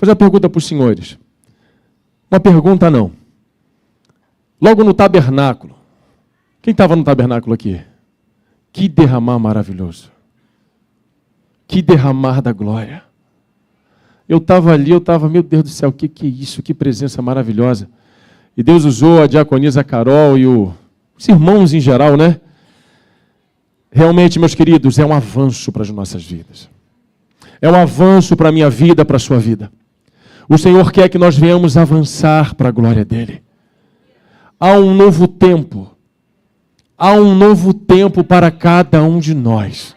fazer uma pergunta para os senhores. Uma pergunta não. Logo no tabernáculo. Quem estava no tabernáculo aqui? Que derramar maravilhoso. Que derramar da glória. Eu estava ali, meu Deus do céu, o que é isso? Que presença maravilhosa. E Deus usou a diaconisa Carol e os irmãos em geral, né? Realmente, meus queridos, é um avanço para as nossas vidas. É um avanço para a minha vida, para a sua vida. O Senhor quer que nós venhamos avançar para a glória dEle. Há um novo tempo. Há um novo tempo para cada um de nós.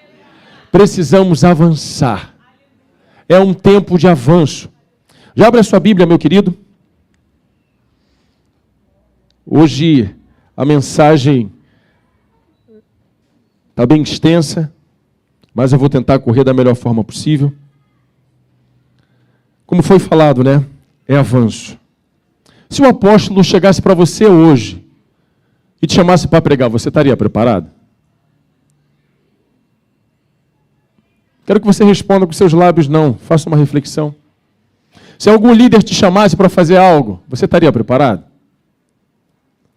Precisamos avançar. É um tempo de avanço. Já abre a sua Bíblia, meu querido. Hoje a mensagem está bem extensa, mas eu vou tentar correr da melhor forma possível. Como foi falado, né? É avanço. Se o apóstolo chegasse para você hoje e te chamasse para pregar, você estaria preparado? Quero que você responda com seus lábios não. Faça uma reflexão. Se algum líder te chamasse para fazer algo, você estaria preparado?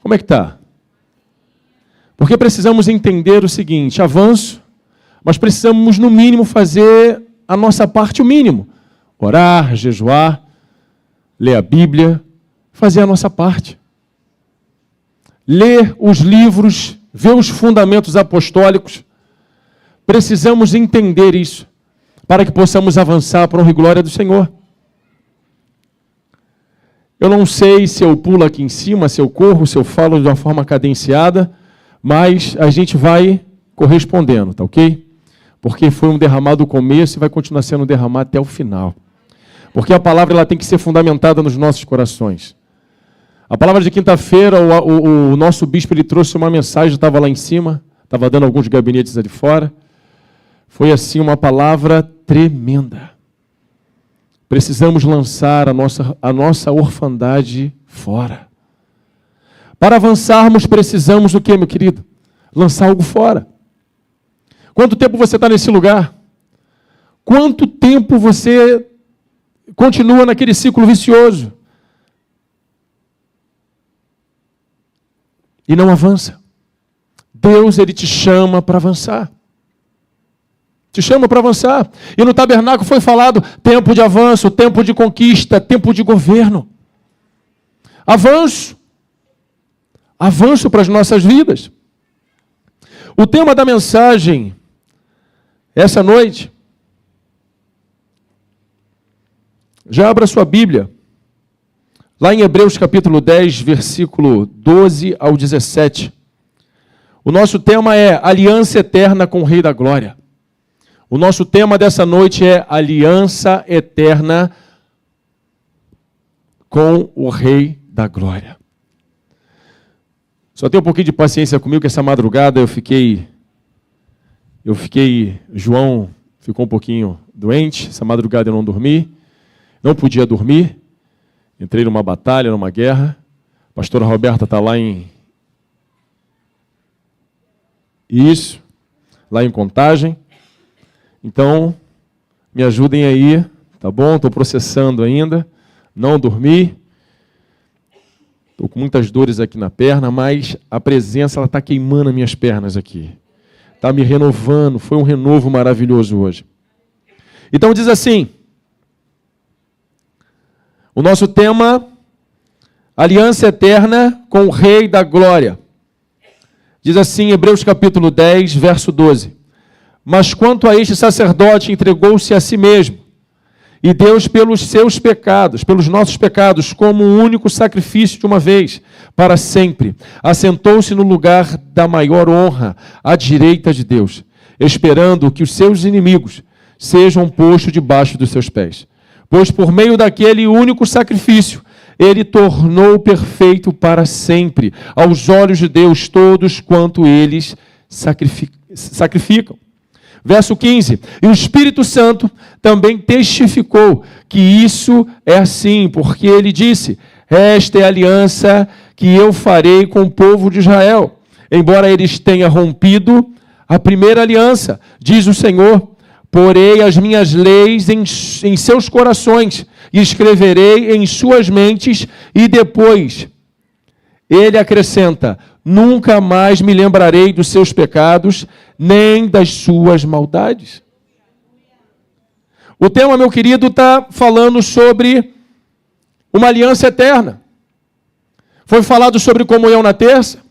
Como é que está? Porque precisamos entender o seguinte, avanço, mas precisamos no mínimo fazer a nossa parte, o mínimo. Orar, jejuar, ler a Bíblia, fazer a nossa parte. Ler os livros, ver os fundamentos apostólicos. Precisamos entender isso, para que possamos avançar para a honra e glória do Senhor. Eu não sei se eu pulo aqui em cima, se eu corro, se eu falo de uma forma cadenciada, mas a gente vai correspondendo, tá ok? Porque foi um derramado no começo e vai continuar sendo um derramado até o final. Porque a palavra ela tem que ser fundamentada nos nossos corações. A palavra de quinta-feira, o nosso bispo ele trouxe uma mensagem, estava lá em cima, estava dando alguns gabinetes ali fora. Foi assim uma palavra tremenda. Precisamos lançar a nossa orfandade fora. Para avançarmos, precisamos do quê, meu querido? Lançar algo fora. Quanto tempo você está nesse lugar? Quanto tempo você continua naquele ciclo vicioso? E não avança. Deus, Ele te chama para avançar. Te chama para avançar. E no tabernáculo foi falado tempo de avanço, tempo de conquista, tempo de governo. Avanço. Avanço para as nossas vidas. O tema da mensagem, essa noite, já abra sua Bíblia, lá em Hebreus capítulo 10, versículo 12 ao 17. O nosso tema é aliança eterna com o Rei da Glória. O nosso tema dessa noite é aliança eterna com o Rei da Glória. Só tenha um pouquinho de paciência comigo, que essa madrugada João ficou um pouquinho doente, essa madrugada eu não dormi, não podia dormir, entrei numa batalha, numa guerra, a pastora Roberta está lá lá em Contagem, então me ajudem aí, tá bom? Estou processando ainda, não dormi, estou com muitas dores aqui na perna, mas a presença está queimando as minhas pernas aqui. Está me renovando, foi um renovo maravilhoso hoje. Então diz assim, o nosso tema, aliança eterna com o Rei da Glória. Diz assim, Hebreus capítulo 10, verso 12. Mas quanto a este sacerdote entregou-se a si mesmo, e Deus pelos seus pecados, pelos nossos pecados, como um único sacrifício de uma vez, para sempre, assentou-se no lugar da maior honra, à direita de Deus, esperando que os seus inimigos sejam postos debaixo dos seus pés. Pois por meio daquele único sacrifício, ele tornou perfeito para sempre, aos olhos de Deus, todos quanto eles sacrificam. Verso 15, e o Espírito Santo também testificou que isso é assim, porque ele disse, esta é a aliança que eu farei com o povo de Israel, embora eles tenham rompido a primeira aliança, diz o Senhor, Porei as minhas leis em seus corações e escreverei em suas mentes. E depois ele acrescenta: nunca mais me lembrarei dos seus pecados, nem das suas maldades. O tema, meu querido, está falando sobre uma aliança eterna. Foi falado sobre comunhão na terça,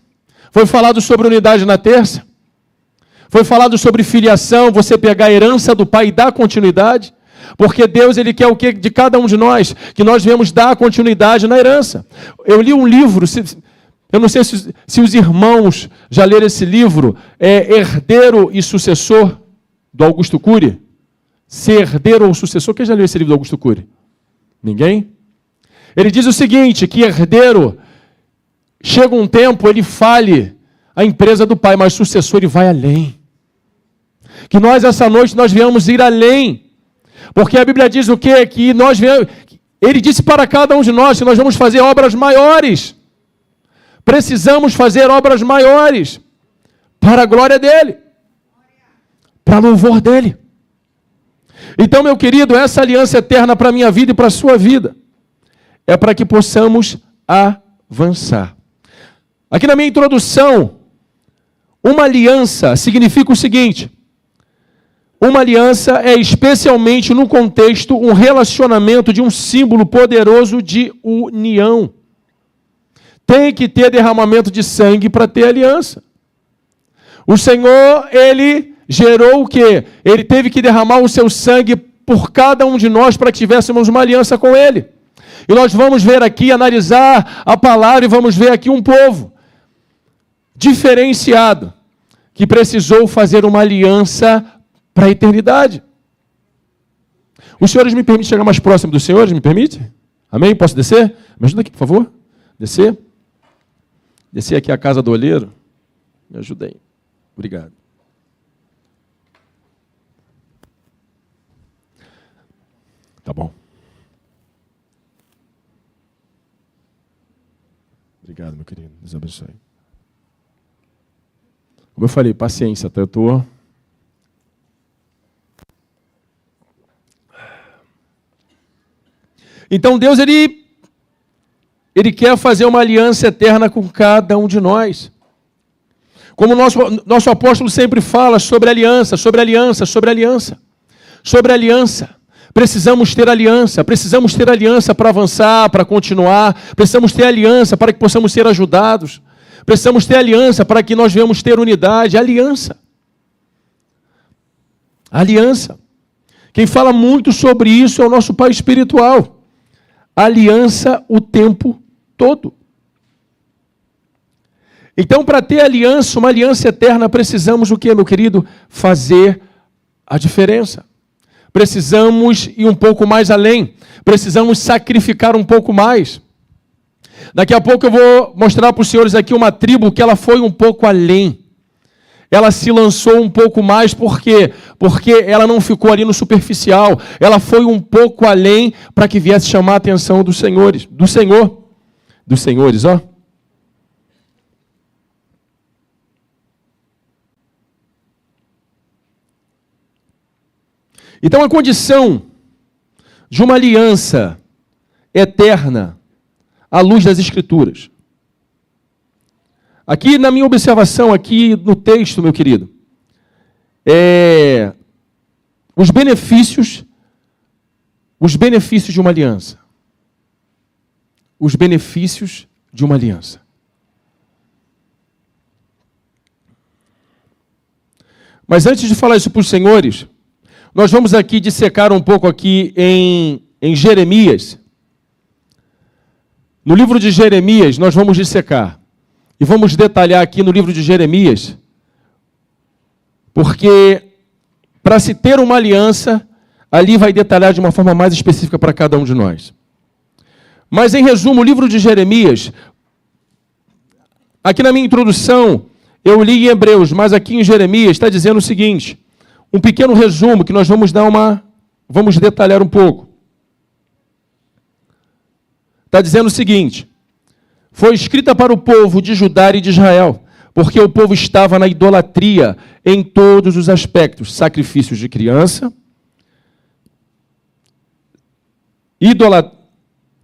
foi falado sobre unidade na terça, foi falado sobre filiação, você pegar a herança do Pai e dar continuidade, porque Deus, Ele quer o que de cada um de nós? Que nós venhamos dar continuidade na herança. Eu li um livro, eu não sei se os irmãos já leram esse livro, Herdeiro e Sucessor, do Augusto Cury. Ser herdeiro ou sucessor, quem já leu esse livro do Augusto Cury? Ninguém? Ele diz o seguinte, que herdeiro, chega um tempo, ele fale a empresa do pai, mas sucessor ele vai além. Que nós, essa noite, nós viemos ir além. Porque a Bíblia diz o quê? Que nós viemos, ele disse para cada um de nós que nós vamos fazer obras maiores. Precisamos fazer obras maiores para a glória dele, para louvor dele. Então, meu querido, essa aliança eterna para a minha vida e para a sua vida é para que possamos avançar. Aqui na minha introdução, uma aliança significa o seguinte: uma aliança é especialmente no contexto um relacionamento de um símbolo poderoso de união. Tem que ter derramamento de sangue para ter aliança. O Senhor, Ele gerou o quê? Ele teve que derramar o seu sangue por cada um de nós para que tivéssemos uma aliança com Ele. E nós vamos ver aqui, analisar a palavra e vamos ver aqui um povo diferenciado, que precisou fazer uma aliança para a eternidade. Os senhores me permitem chegar mais próximo dos senhores? Me permite? Amém? Posso descer? Me ajuda aqui, por favor. Descer. Descer aqui a casa do olheiro. Me ajuda aí. Obrigado. Tá bom. Obrigado, meu querido. Deus abençoe. Como eu falei, paciência, tá? Eu estou... Então Deus, Ele quer fazer uma aliança eterna com cada um de nós. Como o nosso apóstolo sempre fala sobre aliança, sobre aliança, sobre aliança. Sobre aliança. Precisamos ter aliança para avançar, para continuar. Precisamos ter aliança para que possamos ser ajudados. Precisamos ter aliança para que nós venhamos ter unidade. Aliança. Aliança. Quem fala muito sobre isso é o nosso Pai espiritual. Aliança o tempo todo. Então, para ter aliança, uma aliança eterna, precisamos o quê, meu querido? Fazer a diferença. Precisamos ir um pouco mais além. Precisamos sacrificar um pouco mais. Daqui a pouco eu vou mostrar para os senhores aqui uma tribo que ela foi um pouco além. Ela se lançou um pouco mais, por quê? Porque ela não ficou ali no superficial. Ela foi um pouco além para que viesse chamar a atenção dos senhores. Dos senhores, ó. Então a condição de uma aliança eterna à luz das Escrituras. Aqui na minha observação, aqui no texto, meu querido, os benefícios de uma aliança. Os benefícios de uma aliança. Mas antes de falar isso para os senhores, nós vamos aqui dissecar um pouco aqui em Jeremias. No livro de Jeremias, nós vamos dissecar. E vamos detalhar aqui no livro de Jeremias, porque para se ter uma aliança, ali vai detalhar de uma forma mais específica para cada um de nós. Mas, em resumo, o livro de Jeremias, aqui na minha introdução, eu li em Hebreus, mas aqui em Jeremias está dizendo o seguinte, um pequeno resumo que nós vamos vamos detalhar um pouco. Está dizendo o seguinte: foi escrita para o povo de Judá e de Israel, porque o povo estava na idolatria em todos os aspectos. Sacrifícios de criança,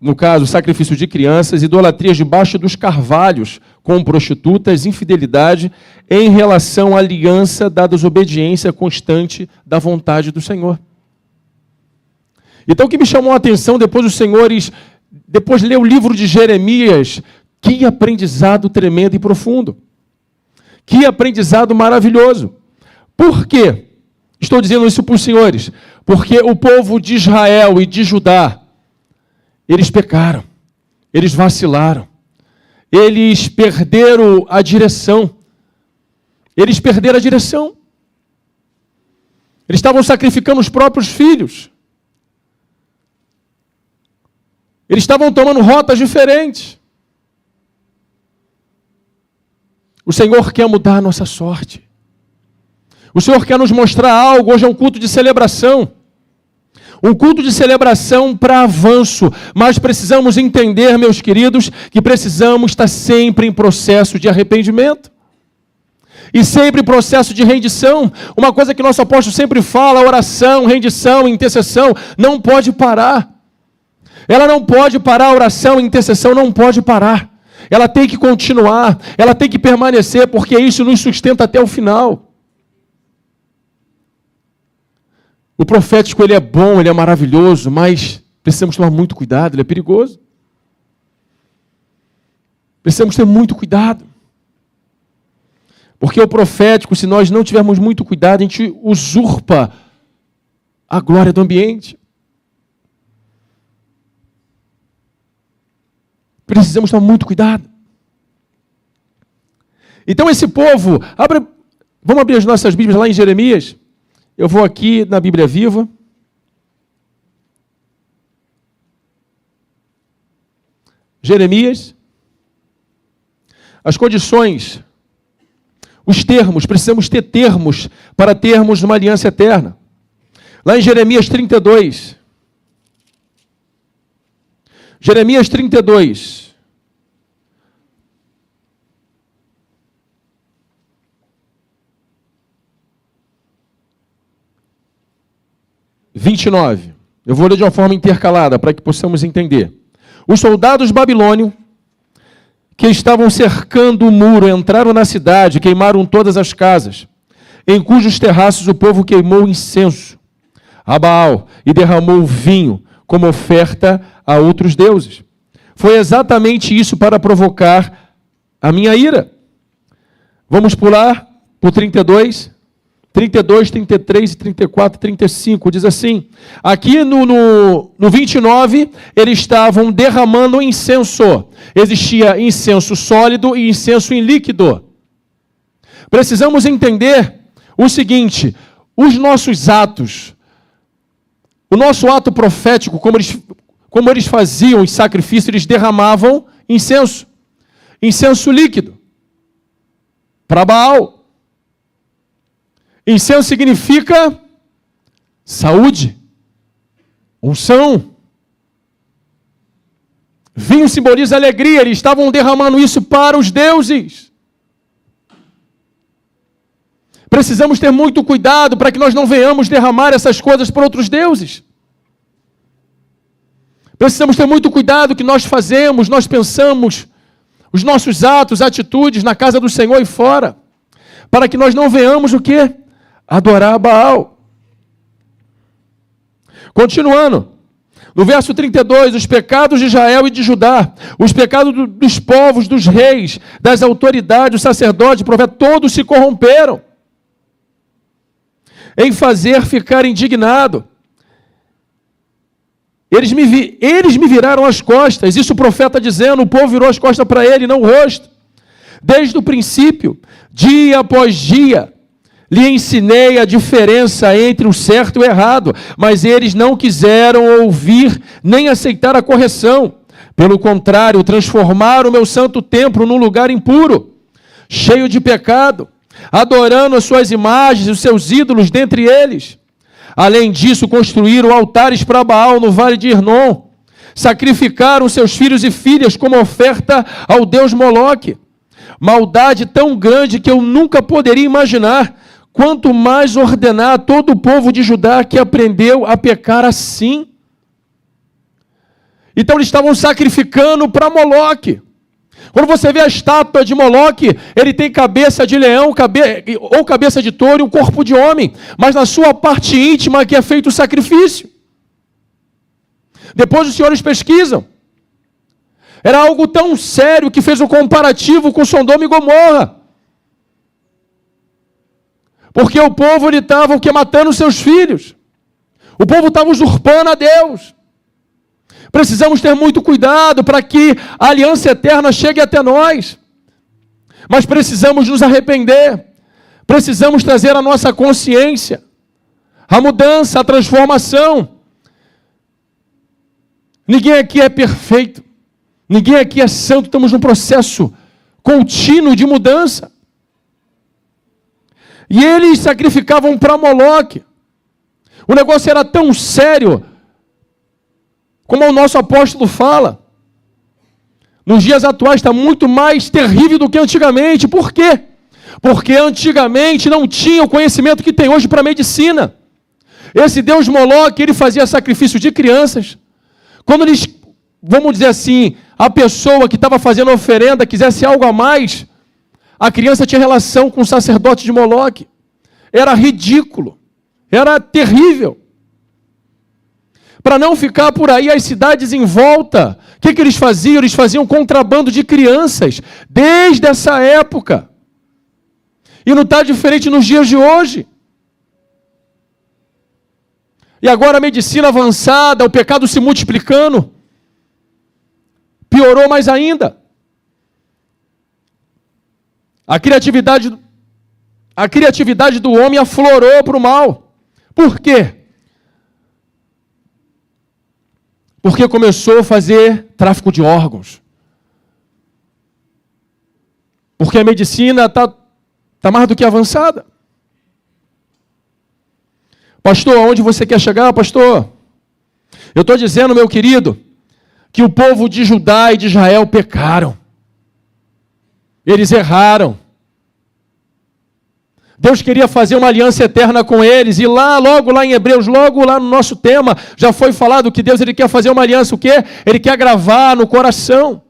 no caso, sacrifício de crianças, idolatrias debaixo dos carvalhos, com prostitutas, infidelidade, em relação à aliança da desobediência constante da vontade do Senhor. Então, o que me chamou a atenção, depois de ler o livro de Jeremias, que aprendizado tremendo e profundo. Que aprendizado maravilhoso. Por quê? Estou dizendo isso para os senhores. Porque o povo de Israel e de Judá, eles pecaram, eles vacilaram, eles perderam a direção. Eles perderam a direção. Eles estavam sacrificando os próprios filhos. Eles estavam tomando rotas diferentes. O Senhor quer mudar a nossa sorte. O Senhor quer nos mostrar algo. Hoje é um culto de celebração. Um culto de celebração para avanço. Mas precisamos entender, meus queridos, que precisamos estar sempre em processo de arrependimento. E sempre em processo de rendição. Uma coisa que nosso apóstolo sempre fala, oração, rendição, intercessão, não pode parar. Ela não pode parar, a oração, a intercessão não pode parar. Ela tem que continuar, ela tem que permanecer, porque isso nos sustenta até o final. O profético, ele é bom, ele é maravilhoso, mas precisamos tomar muito cuidado, ele é perigoso. Precisamos ter muito cuidado. Porque o profético, se nós não tivermos muito cuidado, a gente usurpa a glória do ambiente. Precisamos tomar muito cuidado. Então esse povo, vamos abrir as nossas Bíblias lá em Jeremias. Eu vou aqui na Bíblia Viva. Jeremias. As condições, os termos, precisamos ter termos para termos uma aliança eterna. Lá em Jeremias 32. Jeremias 32. 29. Eu vou ler de uma forma intercalada para que possamos entender. Os soldados babilônios que estavam cercando o muro entraram na cidade, queimaram todas as casas, em cujos terraços o povo queimou incenso a Baal e derramou vinho como oferta a outros deuses. Foi exatamente isso para provocar a minha ira. Vamos pular para o 32, 33 e 34, 35, diz assim, aqui no 29, eles estavam derramando incenso. Existia incenso sólido e incenso em líquido. Precisamos entender o seguinte, os nossos atos, o nosso ato profético, como eles faziam os sacrifícios, eles derramavam incenso líquido, para Baal. Incenso significa saúde, unção. Vinho simboliza alegria, eles estavam derramando isso para os deuses. Precisamos ter muito cuidado para que nós não venhamos derramar essas coisas para outros deuses. Precisamos ter muito cuidado que nós fazemos, nós pensamos, os nossos atos, atitudes na casa do Senhor e fora, para que nós não venhamos o quê? Adorar a Baal. Continuando, no verso 32, os pecados de Israel e de Judá, os pecados dos povos, dos reis, das autoridades, dos sacerdotes, profetas, todos se corromperam em fazer ficar indignado. Eles me viraram as costas, isso o profeta dizendo, o povo virou as costas para ele, não o rosto. Desde o princípio, dia após dia, lhe ensinei a diferença entre o certo e o errado, mas eles não quiseram ouvir nem aceitar a correção. Pelo contrário, transformaram o meu santo templo num lugar impuro, cheio de pecado, adorando as suas imagens e os seus ídolos dentre eles. Além disso, construíram altares para Baal no vale de Hernon, sacrificaram seus filhos e filhas como oferta ao deus Moloque. Maldade tão grande que eu nunca poderia imaginar, quanto mais ordenar a todo o povo de Judá que aprendeu a pecar assim. Então eles estavam sacrificando para Moloque. Quando você vê a estátua de Moloque, ele tem cabeça de leão, ou cabeça de touro e um corpo de homem, mas na sua parte íntima que é feito o sacrifício. Depois os senhores pesquisam. Era algo tão sério que fez um comparativo com Sodoma e Gomorra. Porque o povo estava matando seus filhos. O povo estava usurpando a Deus. Precisamos ter muito cuidado para que a aliança eterna chegue até nós. Mas precisamos nos arrepender. Precisamos trazer a nossa consciência, a mudança, a transformação. Ninguém aqui é perfeito. Ninguém aqui é santo. Estamos num processo contínuo de mudança. E eles sacrificavam para Moloque. O negócio era tão sério, como o nosso apóstolo fala. Nos dias atuais está muito mais terrível do que antigamente. Por quê? Porque antigamente não tinha o conhecimento que tem hoje para a medicina. Esse deus Moloque, ele fazia sacrifício de crianças. Quando eles, vamos dizer assim, a pessoa que estava fazendo a oferenda quisesse algo a mais, a criança tinha relação com o sacerdote de Moloque. Era ridículo. Era terrível. Para não ficar por aí as cidades em volta, o que eles faziam? Eles faziam contrabando de crianças, desde essa época. E não está diferente nos dias de hoje. E agora a medicina avançada, o pecado se multiplicando, piorou mais ainda. A criatividade do homem aflorou para o mal. Por quê? Porque começou a fazer tráfico de órgãos. Porque a medicina está mais do que avançada. Pastor, aonde você quer chegar, pastor? Eu estou dizendo, meu querido, que o povo de Judá e de Israel pecaram. Eles erraram. Deus queria fazer uma aliança eterna com eles, e logo lá em Hebreus, logo lá no nosso tema, já foi falado que Deus ele quer fazer uma aliança, o quê? Ele quer gravar no coração.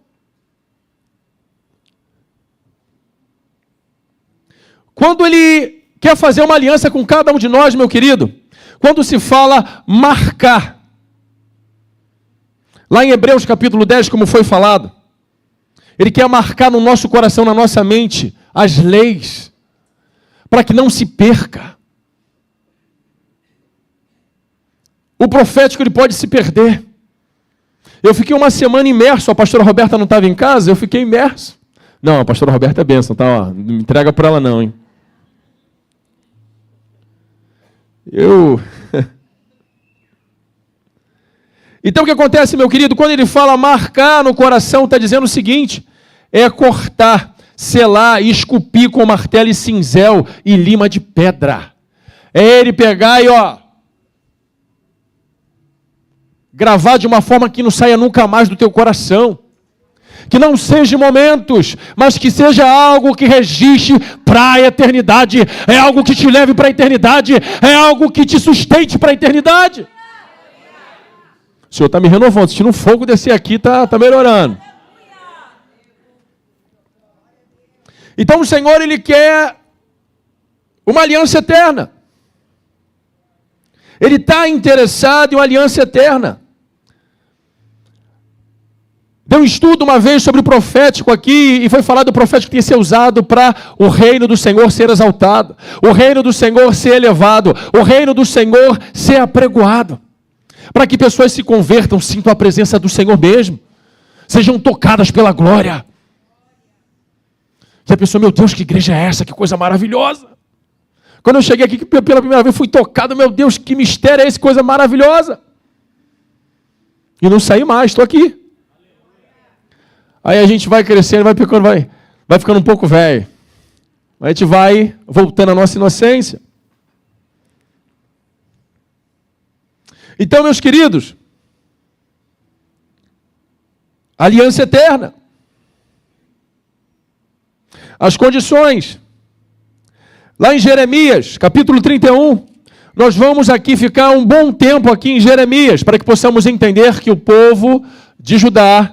Quando ele quer fazer uma aliança com cada um de nós, meu querido, quando se fala marcar, lá em Hebreus capítulo 10, como foi falado, ele quer marcar no nosso coração, na nossa mente, as leis, para que não se perca. O profético ele pode se perder. Eu fiquei uma semana imerso, a pastora Roberta não estava em casa, eu fiquei imerso. Não, a pastora Roberta é bênção, tá? Ó, não me entrega para ela não, hein? Então o que acontece, meu querido? Quando ele fala marcar no coração, está dizendo o seguinte, é cortar, selar e esculpir com martelo e cinzel e lima de pedra. É ele pegar e gravar de uma forma que não saia nunca mais do teu coração. Que não seja momentos, mas que seja algo que registre para a eternidade. É algo que te leve para a eternidade. É algo que te sustente para a eternidade. O Senhor está me renovando. Se um fogo descer aqui, está melhorando. Então o Senhor, Ele quer uma aliança eterna. Ele está interessado em uma aliança eterna. Deu um estudo uma vez sobre o profético aqui, e foi falado do profético que tem que ser usado para o reino do Senhor ser exaltado, o reino do Senhor ser elevado, o reino do Senhor ser apregoado, para que pessoas se convertam, sintam a presença do Senhor mesmo, sejam tocadas pela glória. E a pessoa, meu Deus, que igreja é essa? Que coisa maravilhosa! Quando eu cheguei aqui pela primeira vez, fui tocado, meu Deus, que mistério é esse? Coisa maravilhosa! E não saí mais, estou aqui. Aí a gente vai crescendo, vai ficando um pouco velho. A gente vai voltando à nossa inocência. Então, meus queridos, aliança eterna. as condições. Lá em Jeremias, capítulo 31, nós vamos aqui ficar um bom tempo aqui em Jeremias, para que possamos entender que o povo de Judá,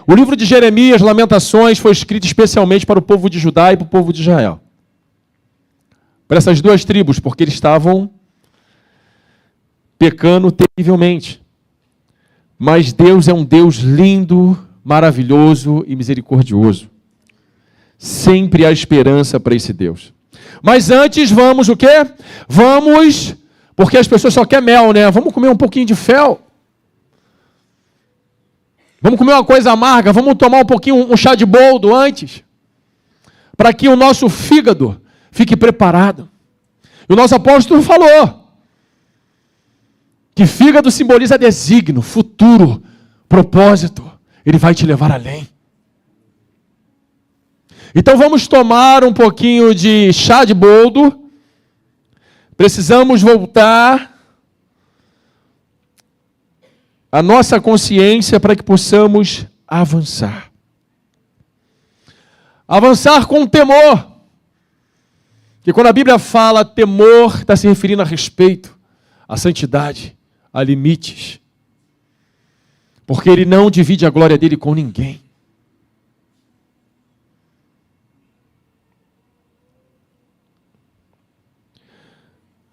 o livro de Jeremias, Lamentações, foi escrito especialmente para o povo de Judá e para o povo de Israel. Para essas duas tribos, porque eles estavam pecando terrivelmente. Mas Deus é um Deus lindo, maravilhoso e misericordioso. Sempre há esperança para esse Deus. Mas antes vamos o quê? Vamos, porque as pessoas só querem mel, né? Vamos comer um pouquinho de fel. Vamos comer uma coisa amarga, vamos tomar um pouquinho, um chá de boldo antes. Para que o nosso fígado fique preparado. E o nosso apóstolo falou que fígado simboliza desígnio, futuro, propósito. Ele vai te levar além. Então vamos tomar um pouquinho de chá de boldo. Precisamos voltar a nossa consciência para que possamos avançar. Avançar com temor. Porque quando a Bíblia fala temor, está se referindo a respeito, a santidade, a limites. Porque ele não divide a glória dele com ninguém.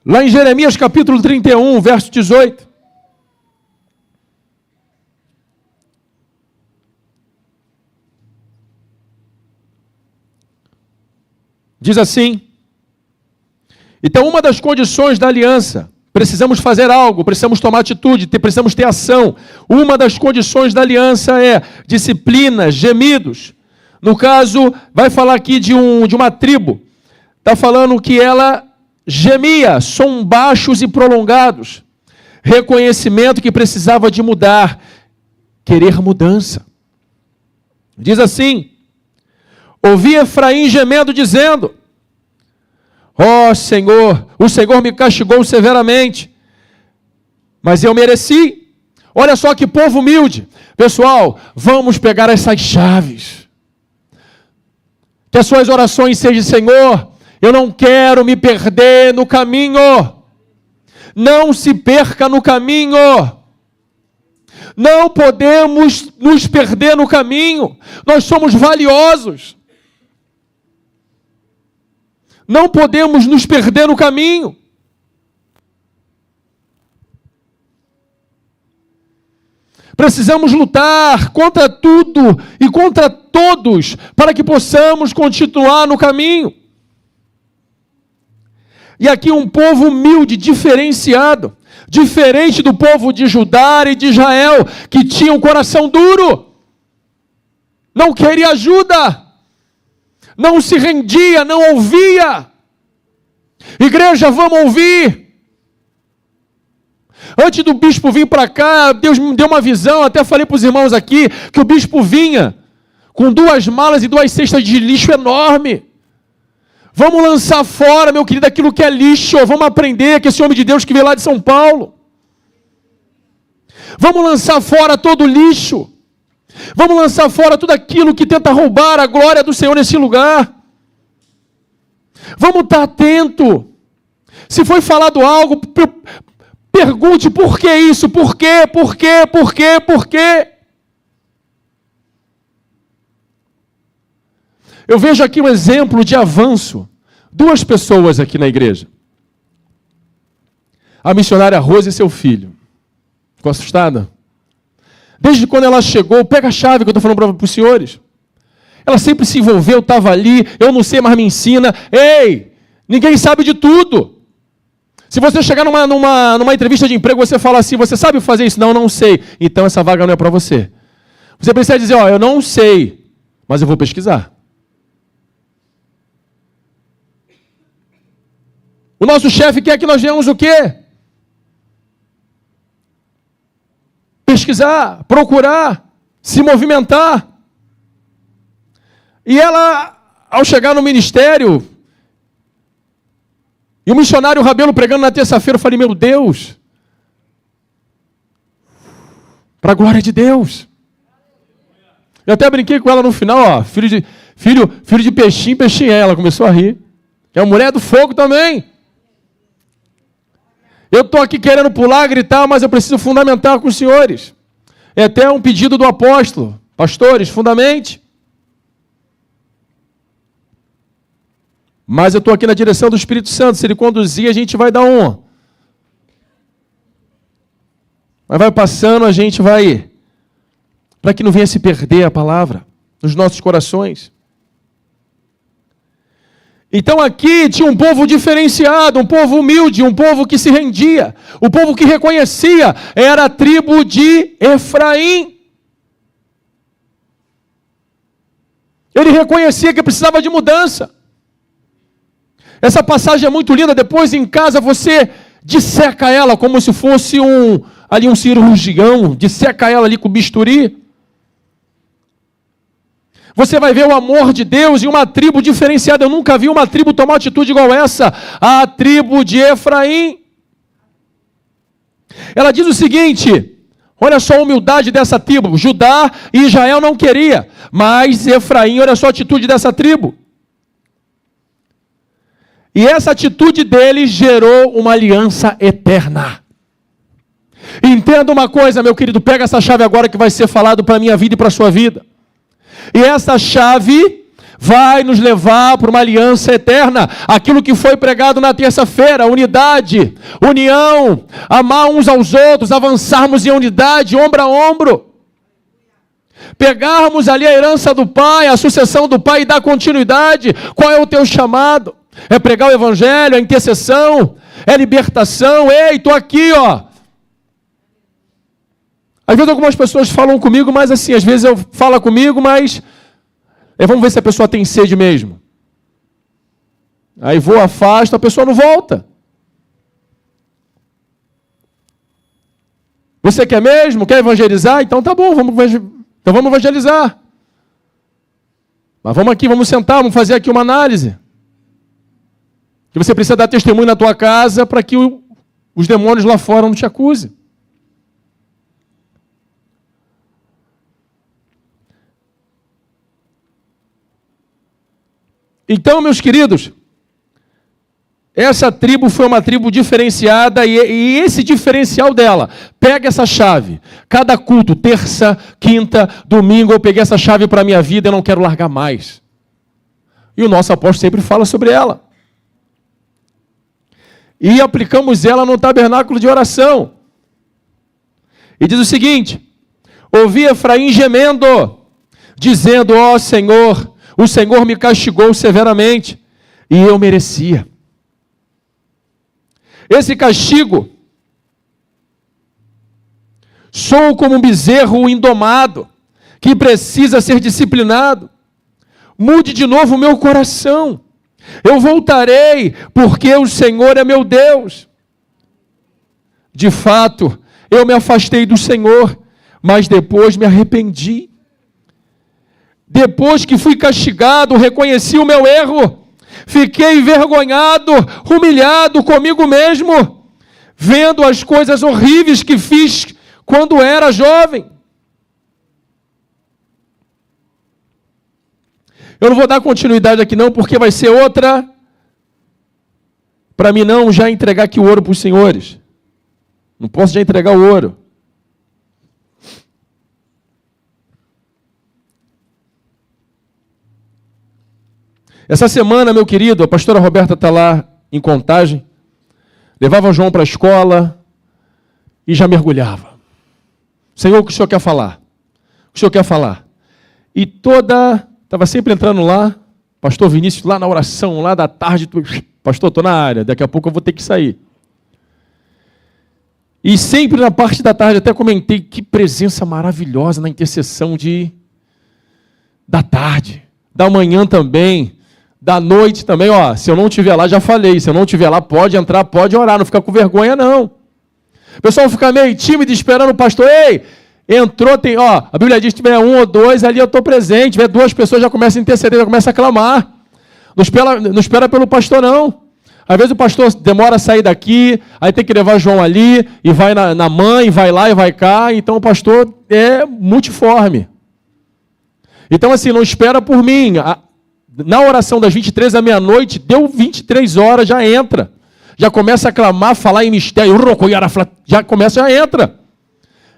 Lá em Jeremias capítulo 31, verso 18. Diz assim: então uma das condições da aliança, precisamos fazer algo, precisamos tomar atitude, precisamos ter ação. Uma das condições da aliança é disciplina, gemidos. No caso, vai falar aqui de uma tribo. Está falando que ela gemia, som baixos e prolongados. Reconhecimento que precisava de mudar. Querer mudança. Diz assim: ouvi Efraim gemendo, dizendo: ó Senhor, o Senhor me castigou severamente, mas eu mereci. Olha só que povo humilde. Pessoal, vamos pegar essas chaves. Que as suas orações sejam: Senhor, eu não quero me perder no caminho. Não se perca no caminho. Não podemos nos perder no caminho. Nós somos valiosos. Não podemos nos perder no caminho. Precisamos lutar contra tudo e contra todos para que possamos continuar no caminho. E aqui um povo humilde, diferenciado, diferente do povo de Judá e de Israel, que tinha um coração duro, não queria ajuda, não se rendia, não ouvia. Igreja, vamos ouvir. Antes do bispo vir para cá, Deus me deu uma visão, até falei para os irmãos aqui, que o bispo vinha com 2 malas e 2 cestas de lixo enorme. Vamos lançar fora, meu querido, aquilo que é lixo. Vamos aprender com esse homem de Deus que veio lá de São Paulo. Vamos lançar fora todo o lixo. Vamos lançar fora tudo aquilo que tenta roubar a glória do Senhor nesse lugar. Vamos estar atento. Se foi falado algo, pergunte por que isso, por quê, por quê, por quê, por quê. Eu vejo aqui um exemplo de avanço. 2 pessoas aqui na igreja. A missionária Rose e seu filho. Ficou assustada? Desde quando ela chegou, pega a chave que eu estou falando para os senhores. Ela sempre se envolveu, estava ali, eu não sei, mas me ensina. Ei, ninguém sabe de tudo. Se você chegar numa entrevista de emprego, você fala assim: você sabe fazer isso? Não, não sei. Então essa vaga não é para você. Você precisa dizer: ó, eu não sei, mas eu vou pesquisar. O nosso chefe quer que nós venhamos o quê? Pesquisar, procurar, se movimentar. E ela, ao chegar no ministério, e o missionário Rabelo pregando na terça-feira, eu falei: meu Deus, para a glória de Deus. Eu até brinquei com ela no final, ó, Filho de peixinho, peixinho é. Ela começou a rir. É a mulher do fogo também. Eu estou aqui querendo pular, gritar, mas eu preciso fundamentar com os senhores. É até um pedido do apóstolo. Pastores, fundamente. Mas eu estou aqui na direção do Espírito Santo. Se ele conduzir, a gente vai dar um. Mas vai passando, a gente vai... Para que não venha se perder a palavra nos nossos corações. Então aqui tinha um povo diferenciado, um povo humilde, um povo que se rendia, um povo que reconhecia, era a tribo de Efraim. Ele reconhecia que precisava de mudança. Essa passagem é muito linda, depois em casa você disseca ela como se fosse um cirurgião, disseca ela ali com bisturi. Você vai ver o amor de Deus em uma tribo diferenciada. Eu nunca vi uma tribo tomar uma atitude igual essa. A tribo de Efraim. Ela diz o seguinte, olha só a humildade dessa tribo. Judá e Israel não queria, mas Efraim, olha só a atitude dessa tribo. E essa atitude deles gerou uma aliança eterna. Entenda uma coisa, meu querido, pega essa chave agora que vai ser falado para a minha vida e para a sua vida. E essa chave vai nos levar para uma aliança eterna. Aquilo que foi pregado na terça-feira, unidade, união, amar uns aos outros, avançarmos em unidade, ombro a ombro. Pegarmos ali a herança do Pai, a sucessão do Pai e dar continuidade. Qual é o teu chamado? É pregar o Evangelho, é intercessão, é libertação. Ei, estou aqui, ó. Às vezes algumas pessoas falam comigo, mas assim, às vezes eu falo comigo, mas vamos ver se a pessoa tem sede mesmo. Aí vou, afasto, a pessoa não volta. Você quer mesmo? Quer evangelizar? Então tá bom, vamos evangelizar. Mas vamos aqui, vamos sentar, vamos fazer aqui uma análise. Que você precisa dar testemunho na tua casa para que os demônios lá fora não te acusem. Então, meus queridos, essa tribo foi uma tribo diferenciada e esse diferencial dela, pega essa chave, cada culto, terça, quinta, domingo, eu peguei essa chave para a minha vida e não quero largar mais. E o nosso apóstolo sempre fala sobre ela. E aplicamos ela no tabernáculo de oração. E diz o seguinte, ouvi Efraim gemendo, dizendo, ó Senhor, o Senhor me castigou severamente, e eu merecia. Esse castigo, sou como um bezerro indomado, que precisa ser disciplinado. Mude de novo o meu coração. Eu voltarei, porque o Senhor é meu Deus. De fato, eu me afastei do Senhor, mas depois me arrependi. Depois que fui castigado, reconheci o meu erro, fiquei envergonhado, humilhado comigo mesmo, vendo as coisas horríveis que fiz quando era jovem. Eu não vou dar continuidade aqui não, porque vai ser outra, para mim não já entregar aqui o ouro para os senhores. Não posso já entregar o ouro. Essa semana, meu querido, a pastora Roberta está lá em Contagem, levava o João para a escola e já mergulhava. Senhor, o que o senhor quer falar? O que o senhor quer falar? E estava sempre entrando lá, pastor Vinícius lá na oração, lá da tarde, pastor, estou na área, daqui a pouco eu vou ter que sair. E sempre na parte da tarde, até comentei, que presença maravilhosa na intercessão da tarde, da manhã também, da noite também, ó, se eu não estiver lá, já falei, se eu não estiver lá, pode entrar, pode orar, não fica com vergonha não. O pessoal fica meio tímido esperando o pastor, ei, entrou, tem, ó, a Bíblia diz que tiver um ou dois, ali eu estou presente, tiver duas pessoas, já começa a interceder, já começa a clamar. Não espera pelo pastor não. Às vezes o pastor demora a sair daqui, aí tem que levar João ali, e vai na mãe, vai lá e vai cá, então o pastor é multiforme. Então assim, não espera por mim, Na oração das 23 à meia-noite, deu 23 horas, já entra. Já começa a clamar, falar em mistério. Já começa, já entra.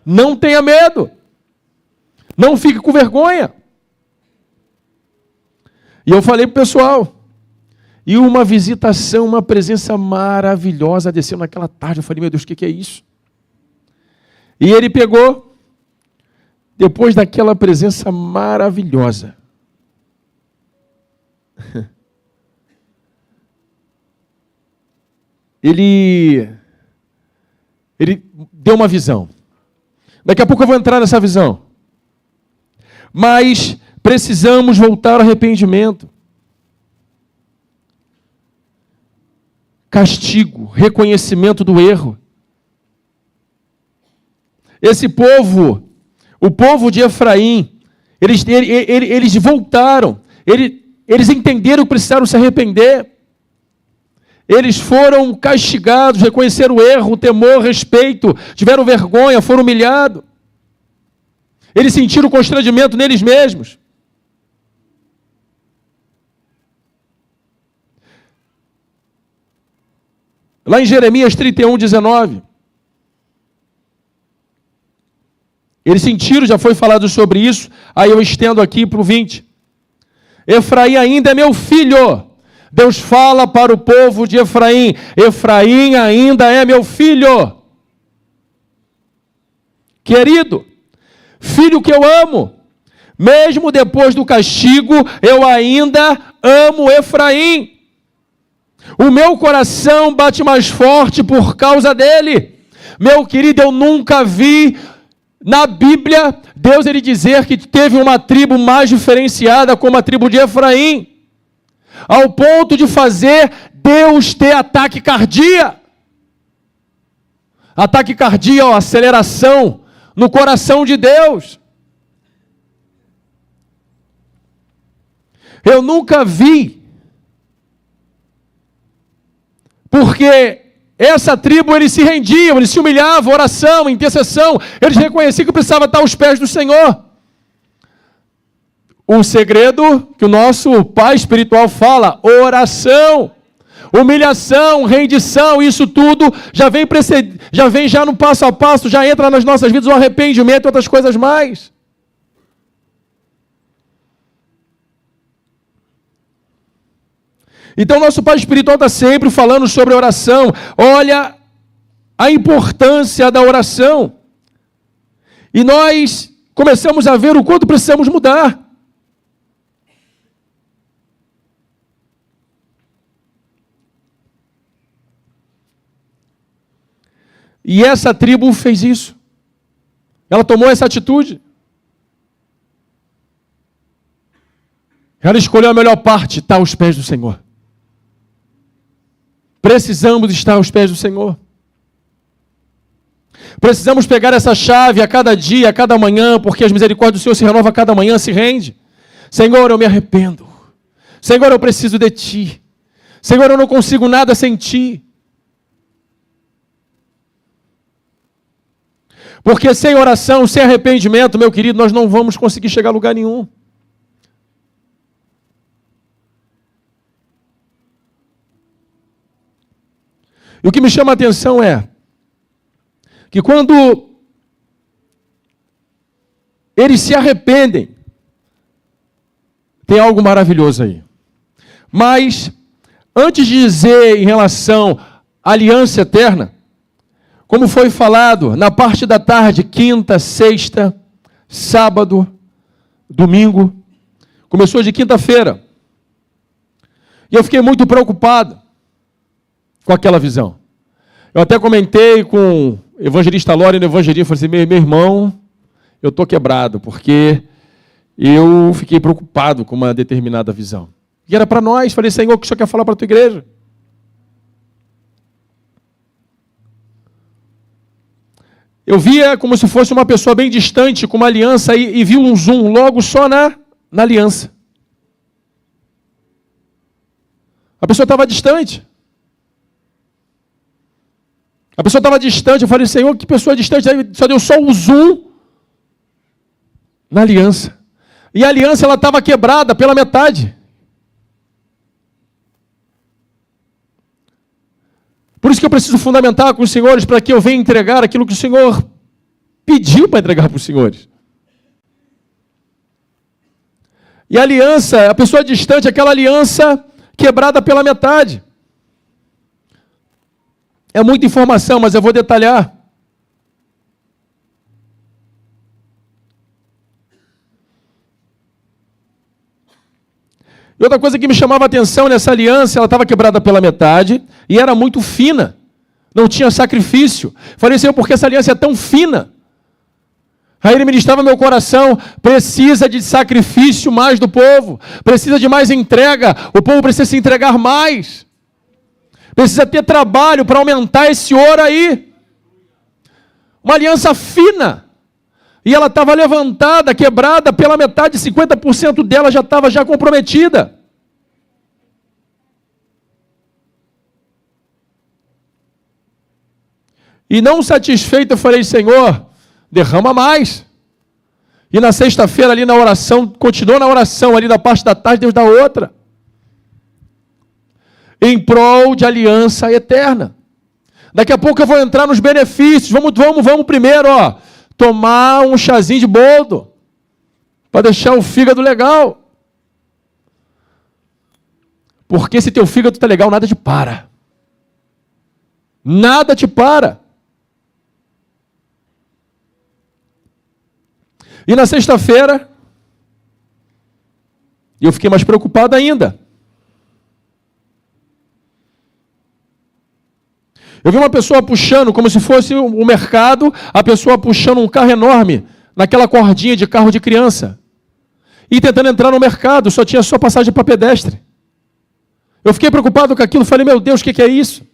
Não tenha medo. Não fique com vergonha. E eu falei para o pessoal. E uma visitação, uma presença maravilhosa desceu naquela tarde. Eu falei, meu Deus, o que é isso? E ele pegou, depois daquela presença maravilhosa, ele deu uma visão. Daqui a pouco eu vou entrar nessa visão. Mas precisamos voltar ao arrependimento. Castigo, reconhecimento do erro. Esse povo, o povo de Efraim, eles voltaram, eles entenderam que precisaram se arrepender. Eles foram castigados, reconheceram o erro, o temor, o respeito, tiveram vergonha, foram humilhados. Eles sentiram constrangimento neles mesmos. Lá em Jeremias 31, 19. Eles sentiram, já foi falado sobre isso, aí eu estendo aqui para o 20. Efraim ainda é meu filho. Deus fala para o povo de Efraim, Efraim ainda é meu filho. Querido, filho que eu amo, mesmo depois do castigo, eu ainda amo Efraim. O meu coração bate mais forte por causa dele. Meu querido, eu nunca vi na Bíblia Deus ele dizer que teve uma tribo mais diferenciada como a tribo de Efraim, ao ponto de fazer Deus ter ataque cardíaco. Ataque cardíaco, aceleração no coração de Deus. Eu nunca vi, porque essa tribo, eles se rendiam, eles se humilhavam, oração, intercessão, eles reconheciam que precisava estar aos pés do Senhor. Um segredo que o nosso pai espiritual fala, oração, humilhação, rendição, isso tudo já vem já no passo a passo, já entra nas nossas vidas o arrependimento e outras coisas mais. Então, nosso pai espiritual está sempre falando sobre oração. Olha a importância da oração. E nós começamos a ver o quanto precisamos mudar. E essa tribo fez isso. Ela tomou essa atitude. Ela escolheu a melhor parte, estar aos pés do Senhor. Precisamos estar aos pés do Senhor. Precisamos pegar essa chave a cada dia, a cada manhã, porque as misericórdias do Senhor se renovam a cada manhã, se rende. Senhor, eu me arrependo. Senhor, eu preciso de Ti. Senhor, eu não consigo nada sem Ti. Porque sem oração, sem arrependimento, meu querido, nós não vamos conseguir chegar a lugar nenhum. E o que me chama a atenção é que quando eles se arrependem, tem algo maravilhoso aí. Mas, antes de dizer em relação à aliança eterna, como foi falado na parte da tarde, quinta, sexta, sábado, domingo, começou de quinta-feira. E eu fiquei muito preocupado com aquela visão. Eu até comentei com o evangelista Lore no evangelismo, falei assim, meu irmão, eu estou quebrado, porque eu fiquei preocupado com uma determinada visão. E era para nós, falei, Senhor, o que o Senhor quer falar para a tua igreja? Eu via como se fosse uma pessoa bem distante, com uma aliança, e vi um zoom logo só na aliança. A pessoa estava distante. A pessoa estava distante, eu falei, Senhor, que pessoa distante, aí só deu só o zoom na aliança. E a aliança, ela estava quebrada pela metade. Por isso que eu preciso fundamentar com os senhores para que eu venha entregar aquilo que o Senhor pediu para entregar para os senhores. E a aliança, a pessoa distante, aquela aliança quebrada pela metade. É muita informação, mas eu vou detalhar. E outra coisa que me chamava a atenção nessa aliança, ela estava quebrada pela metade e era muito fina. Não tinha sacrifício. Falei, Senhor, porque essa aliança é tão fina? Aí ele ministrava meu coração, precisa de sacrifício mais do povo, precisa de mais entrega, o povo precisa se entregar mais. Precisa ter trabalho para aumentar esse ouro aí. Uma aliança fina. E ela estava levantada, quebrada pela metade, 50% dela já estava já comprometida. E não satisfeito, eu falei, Senhor, derrama mais. E na sexta-feira ali na oração, continuou na oração ali da parte da tarde, Deus dá outra. Em prol de aliança eterna. Daqui a pouco eu vou entrar nos benefícios. Vamos primeiro, tomar um chazinho de boldo, para deixar o fígado legal. Porque se teu fígado está legal, nada te para. Nada te para. E na sexta-feira, eu fiquei mais preocupado ainda. Eu vi uma pessoa puxando, como se fosse o mercado, a pessoa puxando um carro enorme, naquela cordinha de carro de criança, e tentando entrar no mercado, só tinha passagem para pedestre. Eu fiquei preocupado com aquilo, falei, meu Deus, o que é isso?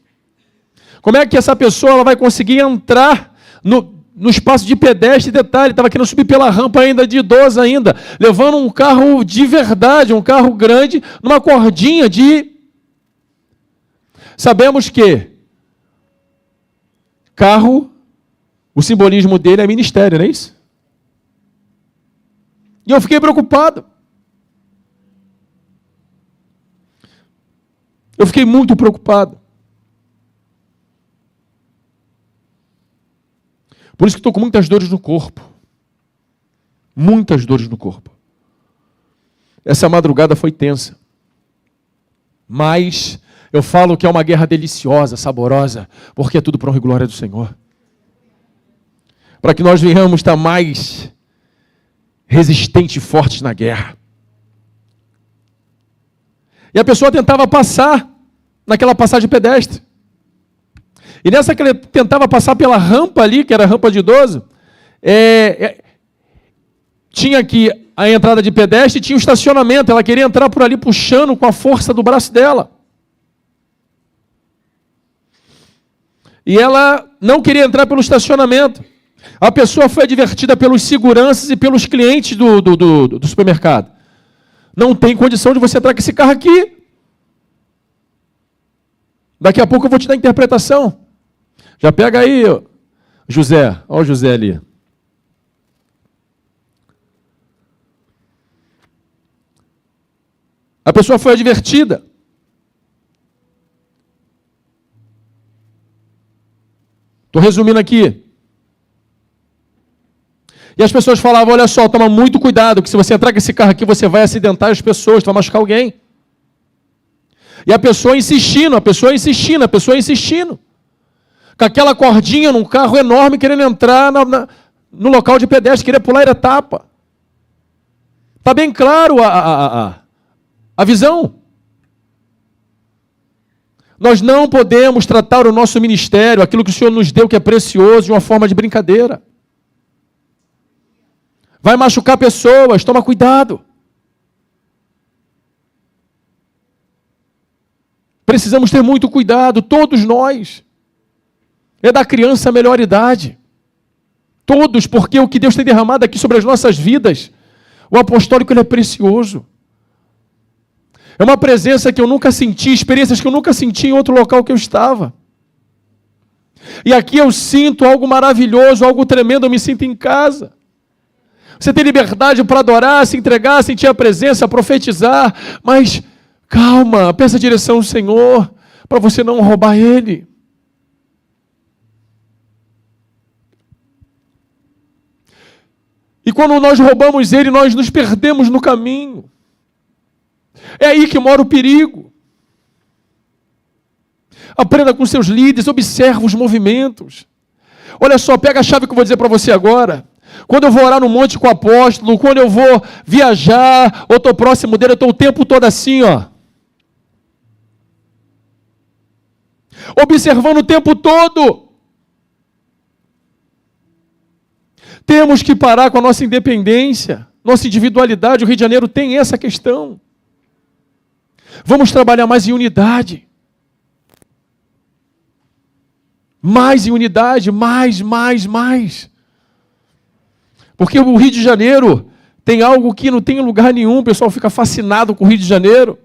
Como é que essa pessoa ela vai conseguir entrar no espaço de pedestre? Detalhe, estava querendo subir pela rampa ainda, de idosa ainda, levando um carro de verdade, um carro grande, numa cordinha de... Sabemos que carro, o simbolismo dele é ministério, não é isso? E eu fiquei preocupado. Eu fiquei muito preocupado. Por isso que estou com muitas dores no corpo. Muitas dores no corpo. Essa madrugada foi tensa. Mas eu falo que é uma guerra deliciosa, saborosa, porque é tudo para a honra e glória do Senhor. Para que nós venhamos estar mais resistentes e fortes na guerra. E a pessoa tentava passar naquela passagem pedestre. E nessa que ele tentava passar pela rampa ali, que era a rampa de idoso, tinha aqui a entrada de pedestre e tinha o estacionamento. Ela queria entrar por ali puxando com a força do braço dela. E ela não queria entrar pelo estacionamento. A pessoa foi advertida pelos seguranças e pelos clientes do supermercado. Não tem condição de você entrar com esse carro aqui. Daqui a pouco eu vou te dar a interpretação. Já pega aí, José. Olha o José ali. A pessoa foi advertida. Estou resumindo aqui. E as pessoas falavam, olha só, toma muito cuidado, que se você entrar com esse carro aqui, você vai acidentar as pessoas, vai machucar alguém. E a pessoa insistindo. Com aquela cordinha num carro enorme, querendo entrar no local de pedestre, queria pular a etapa. Está bem claro a visão. Nós não podemos tratar o nosso ministério, aquilo que o Senhor nos deu, que é precioso, de uma forma de brincadeira. Vai machucar pessoas, toma cuidado. Precisamos ter muito cuidado, todos nós. É da criança a melhor idade. Todos, porque o que Deus tem derramado aqui sobre as nossas vidas, o apostólico ele é precioso. É uma presença que eu nunca senti, experiências que eu nunca senti em outro local que eu estava. E aqui eu sinto algo maravilhoso, algo tremendo, eu me sinto em casa. Você tem liberdade para adorar, se entregar, sentir a presença, profetizar, mas calma, peça a direção do Senhor, para você não roubar Ele. quando nós roubamos ele, nós nos perdemos no caminho. É aí que mora o perigo. Aprenda com seus líderes, observa os movimentos. Olha só, pega a chave que eu vou dizer para você agora. Quando eu vou orar no monte com o apóstolo, quando eu vou viajar, ou estou próximo dele, eu estou o tempo todo assim, ó. Observando o tempo todo. Temos que parar com a nossa independência, nossa individualidade. O Rio de Janeiro tem essa questão. Vamos trabalhar mais em unidade. Mais em unidade, mais. Porque o Rio de Janeiro tem algo que não tem em lugar nenhum. O pessoal fica fascinado com o Rio de Janeiro.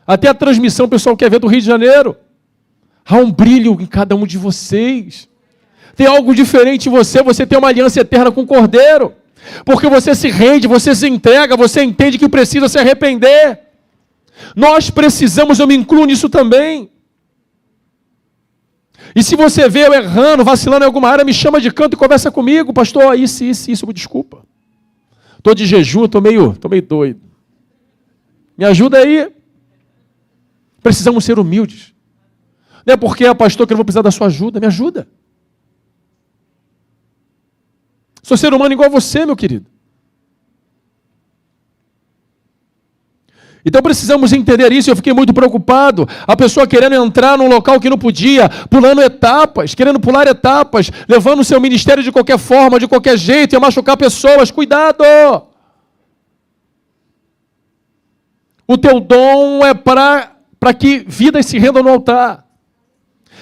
Até a transmissão o pessoal quer ver do Rio de Janeiro. Há um brilho em cada um de vocês. Tem algo diferente em você. Você tem uma aliança eterna com o Cordeiro. Porque você se rende, você se entrega, você entende que precisa se arrepender. Nós precisamos, eu me incluo nisso também. E se você vê eu errando, vacilando em alguma área, me chama de canto e conversa comigo. Pastor, isso, desculpa. Estou de jejum, estou meio doido. Me ajuda aí. Precisamos ser humildes. Não é porque, pastor, que eu não vou precisar da sua ajuda. Me ajuda. Sou ser humano igual a você, meu querido. Então precisamos entender isso. Eu fiquei muito preocupado. A pessoa querendo entrar num local que não podia, pulando etapas, querendo pular etapas, levando o seu ministério de qualquer forma, de qualquer jeito, e machucar pessoas. Cuidado! O teu dom é para que vidas se rendam no altar.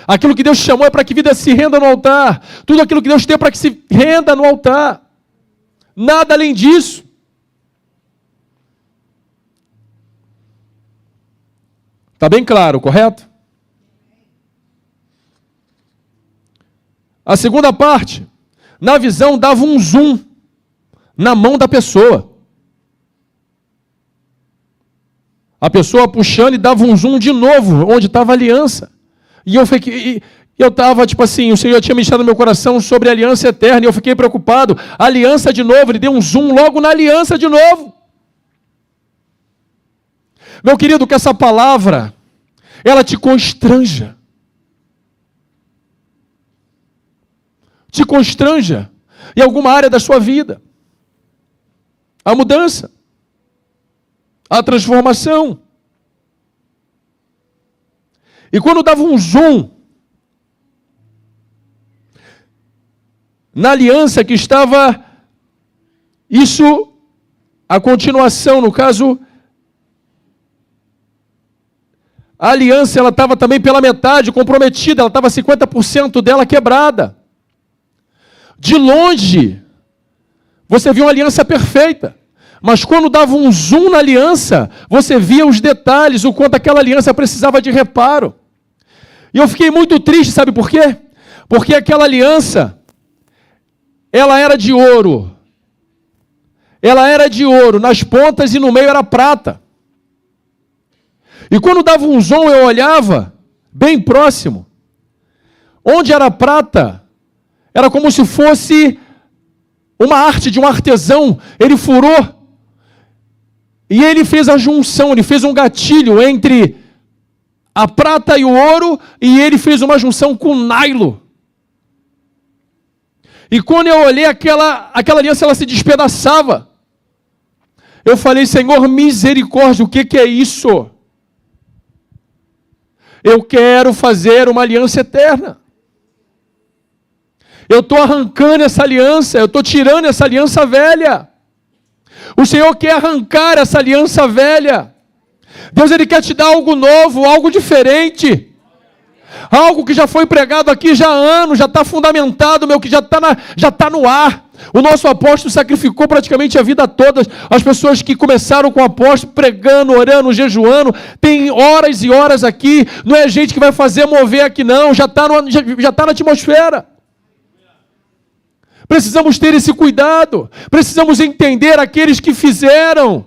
Aquilo que Deus chamou é para que vidas se rendam no altar. Tudo aquilo que Deus tem é para que se renda no altar. Nada além disso. Está bem claro, correto? A segunda parte, na visão dava um zoom na mão da pessoa. A pessoa puxando e dava um zoom de novo, onde estava a aliança. E eu estava, tipo assim, o Senhor tinha ministrado no meu coração sobre a aliança eterna, e eu fiquei preocupado. A aliança de novo, ele deu um zoom logo na aliança de novo. Meu querido, que essa palavra, ela te constranja. Te constranja em alguma área da sua vida. A mudança. A transformação. E quando dava um zoom na aliança que estava, isso, a continuação, no caso, a aliança ela estava também pela metade comprometida, ela estava 50% dela quebrada. De longe, você via uma aliança perfeita. Mas quando dava um zoom na aliança, você via os detalhes, o quanto aquela aliança precisava de reparo. E eu fiquei muito triste, sabe por quê? Porque aquela aliança, ela era de ouro. Ela era de ouro, nas pontas e no meio era prata. E quando dava um zoom, eu olhava, bem próximo. Onde era prata, era como se fosse uma arte de um artesão. Ele furou. E ele fez a junção, ele fez um gatilho entre a prata e o ouro, e ele fez uma junção com o nylon. E quando eu olhei aquela aliança, ela se despedaçava. Eu falei, Senhor, misericórdia, o que é isso? Eu quero fazer uma aliança eterna. Eu estou arrancando essa aliança, eu estou tirando essa aliança velha. O Senhor quer arrancar essa aliança velha. Deus, Ele quer te dar algo novo, algo diferente. Algo que já foi pregado aqui já há anos, já está fundamentado, que já está no ar. O nosso apóstolo sacrificou praticamente a vida toda. As pessoas que começaram com o apóstolo, pregando, orando, jejuando, tem horas e horas aqui. Não é gente que vai fazer mover aqui não, já está na atmosfera. Precisamos ter esse cuidado. Precisamos entender aqueles que fizeram,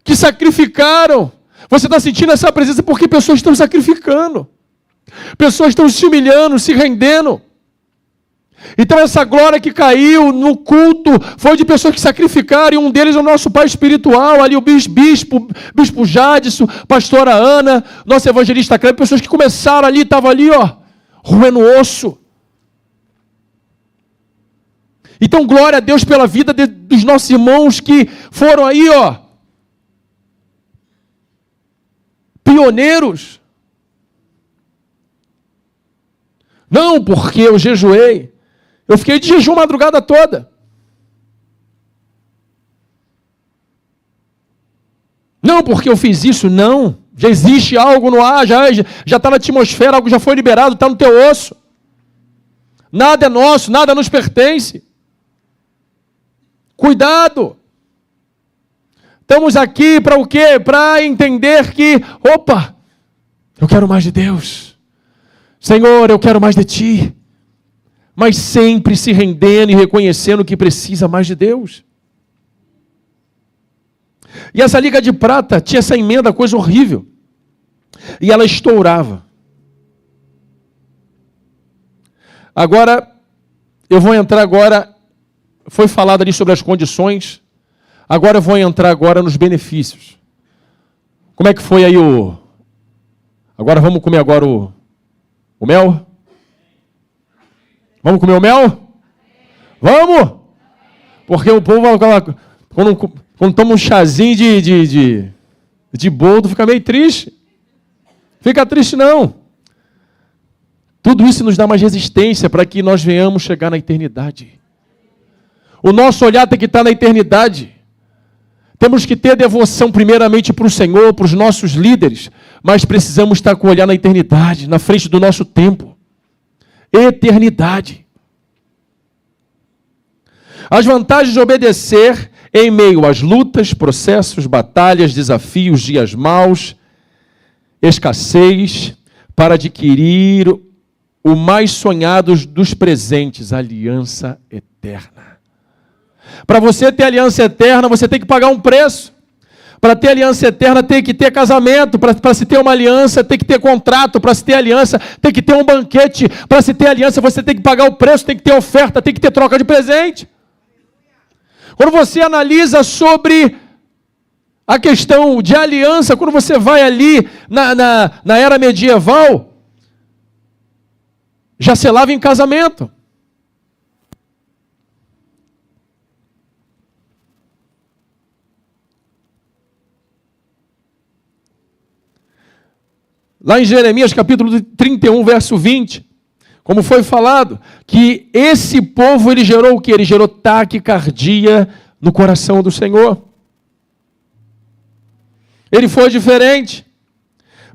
que sacrificaram. Você está sentindo essa presença porque pessoas estão sacrificando. Pessoas estão se humilhando, se rendendo. Então essa glória que caiu no culto foi de pessoas que sacrificaram, e um deles é o nosso pai espiritual, ali o bispo Jadson, pastora Ana, nosso evangelista Cleber, pessoas que começaram ali, estavam ali, roendo osso. Então glória a Deus pela vida dos nossos irmãos que foram aí, pioneiros. Não, porque eu jejuei. Eu fiquei de jejum a madrugada toda. Não, porque eu fiz isso. Não. Já existe algo no ar, já está na atmosfera, algo já foi liberado, está no teu osso. Nada é nosso, nada nos pertence. Cuidado. Estamos aqui para o quê? Para entender que, eu quero mais de Deus. Senhor, eu quero mais de Ti. Mas sempre se rendendo e reconhecendo que precisa mais de Deus. E essa liga de prata tinha essa emenda, coisa horrível. E ela estourava. Agora, eu vou entrar agora, foi falado ali sobre as condições, agora eu vou entrar agora nos benefícios. Como é que foi aí Agora vamos comer agora o mel? Vamos comer o mel? Vamos! Porque o povo, quando toma um chazinho de boldo, fica meio triste. Fica triste não. Tudo isso nos dá mais resistência para que nós venhamos chegar na eternidade. O nosso olhar tem que estar na eternidade. Temos que ter devoção primeiramente para o Senhor, para os nossos líderes, mas precisamos estar com o olhar na eternidade, na frente do nosso tempo. Eternidade. As vantagens de obedecer em meio às lutas, processos, batalhas, desafios, dias maus, escassez, para adquirir o mais sonhado dos presentes, a aliança eterna. Para você ter aliança eterna, você tem que pagar um preço. Para ter aliança eterna, tem que ter casamento. Para se ter uma aliança, tem que ter contrato. Para se ter aliança, tem que ter um banquete. Para se ter aliança, você tem que pagar o preço, tem que ter oferta, tem que ter troca de presente. Quando você analisa sobre a questão de aliança, quando você vai ali na era medieval, já selava em casamento. Lá em Jeremias, capítulo 31, verso 20, como foi falado, que esse povo, ele gerou o quê? Ele gerou taquicardia no coração do Senhor. Ele foi diferente.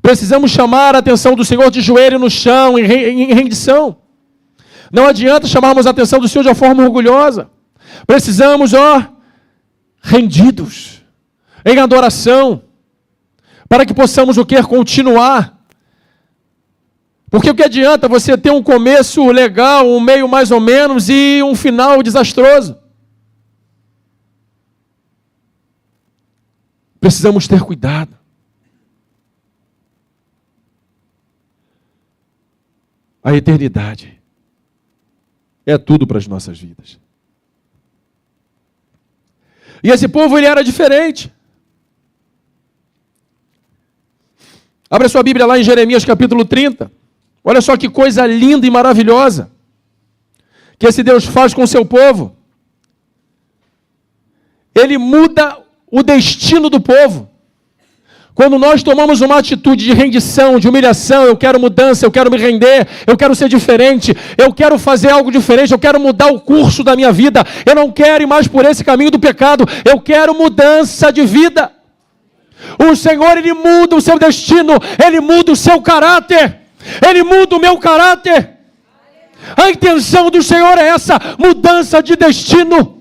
Precisamos chamar a atenção do Senhor de joelho no chão, em rendição. Não adianta chamarmos a atenção do Senhor de uma forma orgulhosa. Precisamos, rendidos, em adoração, para que possamos o quê? Continuar. Porque o que adianta você ter um começo legal, um meio mais ou menos e um final desastroso? Precisamos ter cuidado. A eternidade é tudo para as nossas vidas. E esse povo, ele era diferente. Abra sua Bíblia lá em Jeremias capítulo 30. Olha só que coisa linda e maravilhosa que esse Deus faz com o seu povo. Ele muda o destino do povo. Quando nós tomamos uma atitude de rendição, de humilhação, eu quero mudança, eu quero me render, eu quero ser diferente, eu quero fazer algo diferente, eu quero mudar o curso da minha vida, eu não quero ir mais por esse caminho do pecado, eu quero mudança de vida. O Senhor, Ele muda o seu destino, Ele muda o seu caráter, Ele muda o meu caráter. A intenção do Senhor é essa, mudança de destino.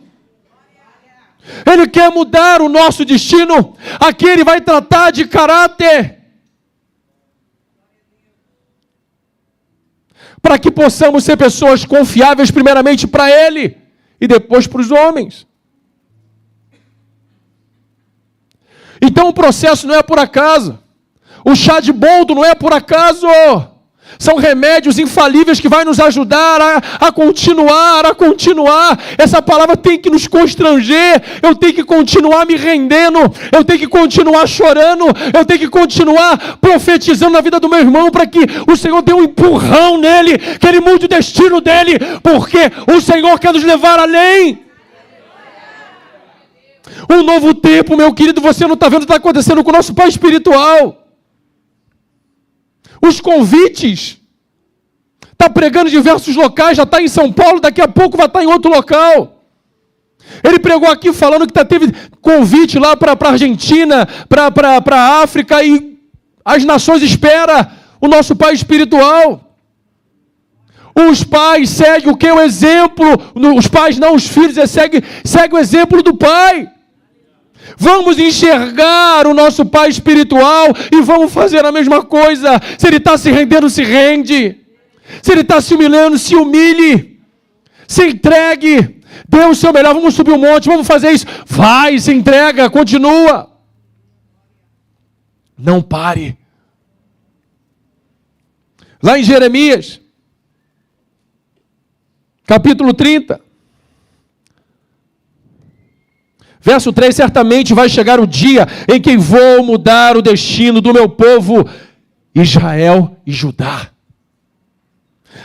Ele quer mudar o nosso destino. Aqui Ele vai tratar de caráter. Para que possamos ser pessoas confiáveis primeiramente para Ele e depois para os homens. Então o processo não é por acaso. O chá de boldo não é por acaso. São remédios infalíveis que vai nos ajudar a continuar. Essa palavra tem que nos constranger. Eu tenho que continuar me rendendo. Eu tenho que continuar chorando. Eu tenho que continuar profetizando na vida do meu irmão para que o Senhor dê um empurrão nele, que ele mude o destino dele, porque o Senhor quer nos levar além. Um novo tempo, meu querido, você não está vendo o que está acontecendo com o nosso pai espiritual. Os convites, está pregando em diversos locais, já está em São Paulo, daqui a pouco vai estar em outro local. Ele pregou aqui falando que teve convite lá para a Argentina, para a África, e as nações esperam o nosso pai espiritual. Os pais seguem o que? O exemplo, os pais não, os filhos, seguem o exemplo do pai. Vamos enxergar o nosso pai espiritual e vamos fazer a mesma coisa. Se ele está se rendendo, se rende. Se ele está se humilhando, se humilhe. Se entregue. Dê o seu melhor. Vamos subir um monte, vamos fazer isso. Vai, se entrega, continua. Não pare. Lá em Jeremias, capítulo 30. Verso 3, certamente vai chegar o dia em que vou mudar o destino do meu povo, Israel e Judá.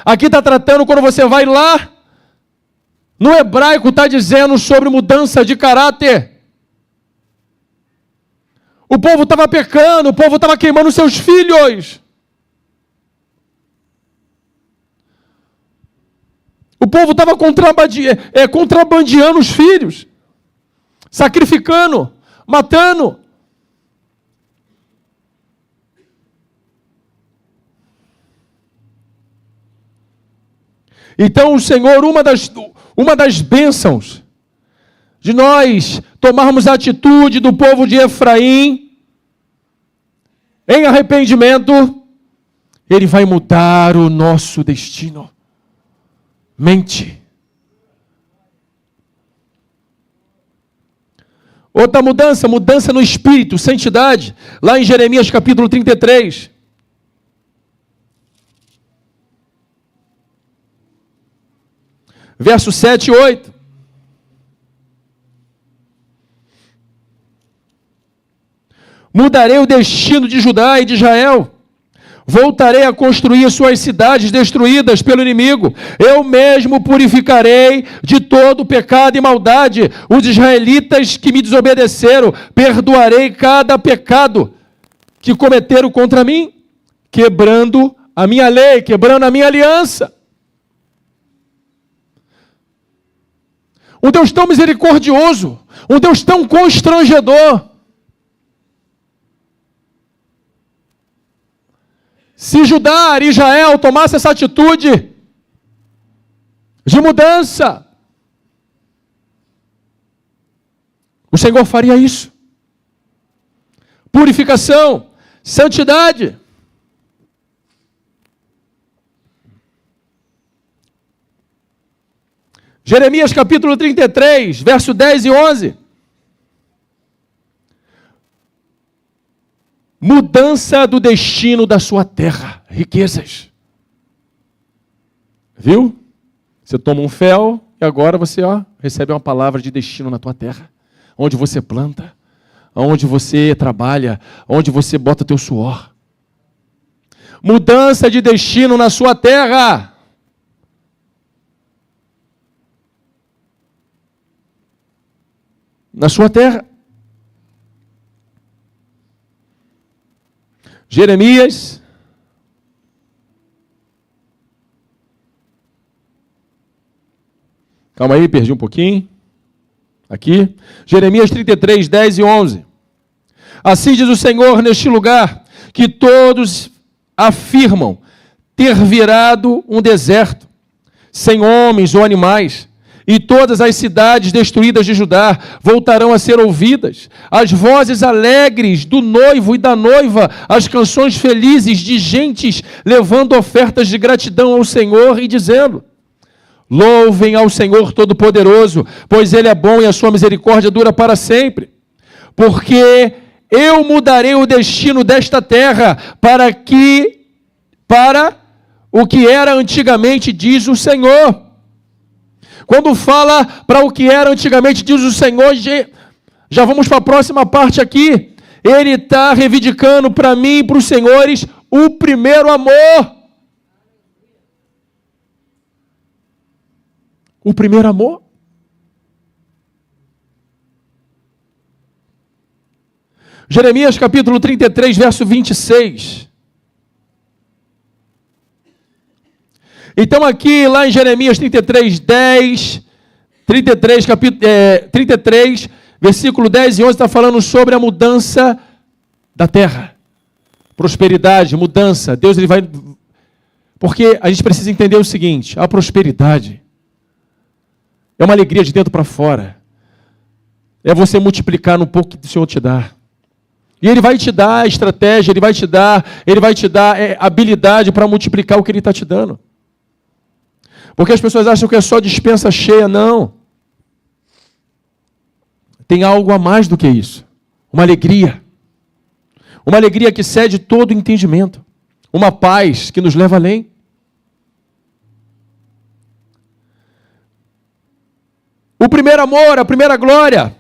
Aqui está tratando, quando você vai lá, no hebraico está dizendo sobre mudança de caráter. O povo estava pecando, o povo estava queimando seus filhos. O povo estava contrabandeando os filhos. Sacrificando, matando. Então o Senhor, uma das bênçãos de nós tomarmos a atitude do povo de Efraim em arrependimento, Ele vai mudar o nosso destino. Mente. Outra mudança no espírito, santidade, lá em Jeremias capítulo 33. Verso 7 e 8. Mudarei o destino de Judá e de Israel. Voltarei a construir suas cidades destruídas pelo inimigo. Eu mesmo purificarei de todo pecado e maldade os israelitas que me desobedeceram. Perdoarei cada pecado que cometeram contra mim, quebrando a minha lei, quebrando a minha aliança. Um Deus tão misericordioso, um Deus tão constrangedor. Se Judá e Israel tomassem essa atitude de mudança, o Senhor faria isso. Purificação, santidade. Jeremias capítulo 33, verso 10 e 11. Mudança do destino da sua terra, riquezas. Viu? Você toma um fel e agora você recebe uma palavra de destino na tua terra. Onde você planta, onde você trabalha, onde você bota teu suor. Mudança de destino na sua terra. Na sua terra. Jeremias, calma aí, perdi um pouquinho, aqui, Jeremias 33, 10 e 11, assim diz o Senhor neste lugar, que todos afirmam ter virado um deserto, sem homens ou animais, e todas as cidades destruídas de Judá voltarão a ser ouvidas. As vozes alegres do noivo e da noiva, as canções felizes de gentes levando ofertas de gratidão ao Senhor e dizendo: louvem ao Senhor Todo-Poderoso, pois Ele é bom e a sua misericórdia dura para sempre. Porque eu mudarei o destino desta terra para o que era antigamente, diz o Senhor. Quando fala para o que era antigamente, diz o Senhor, já vamos para a próxima parte aqui. Ele está reivindicando para mim e para os senhores o primeiro amor. O primeiro amor. Jeremias capítulo 33, verso 26. Então aqui, lá em Jeremias 33, 10, 33, 33, versículo 10 e 11, está falando sobre a mudança da terra. Prosperidade, mudança. Deus, ele vai... Porque a gente precisa entender o seguinte, a prosperidade é uma alegria de dentro para fora. É você multiplicar no pouco que o Senhor te dá. E Ele vai te dar estratégia, Ele vai te dar habilidade para multiplicar o que Ele está te dando. Porque as pessoas acham que é só despensa cheia. Não. Tem algo a mais do que isso. Uma alegria. Uma alegria que excede todo entendimento. Uma paz que nos leva além. O primeiro amor, a primeira glória.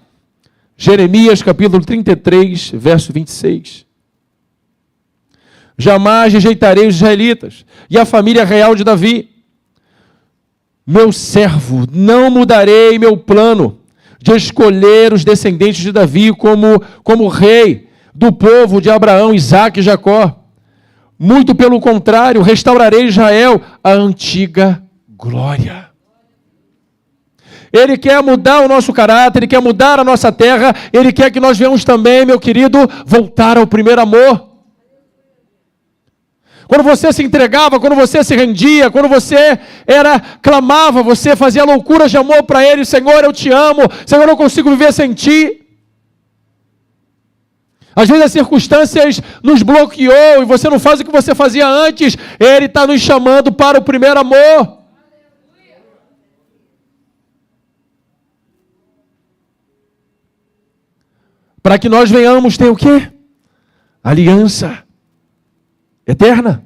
Jeremias capítulo 33, verso 26. Jamais rejeitarei os israelitas e a família real de Davi. Meu servo, não mudarei meu plano de escolher os descendentes de Davi como rei do povo de Abraão, Isaque e Jacó. Muito pelo contrário, restaurarei Israel a antiga glória. Ele quer mudar o nosso caráter, Ele quer mudar a nossa terra, Ele quer que nós venhamos também, meu querido, voltar ao primeiro amor. Quando você se entregava, quando você se rendia, quando você clamava, você fazia loucuras de amor para Ele, Senhor, eu te amo, Senhor, eu não consigo viver sem Ti. Às vezes as circunstâncias nos bloqueou e você não faz o que você fazia antes. Ele está nos chamando para o primeiro amor. Para que nós venhamos ter o quê? Aliança eterna.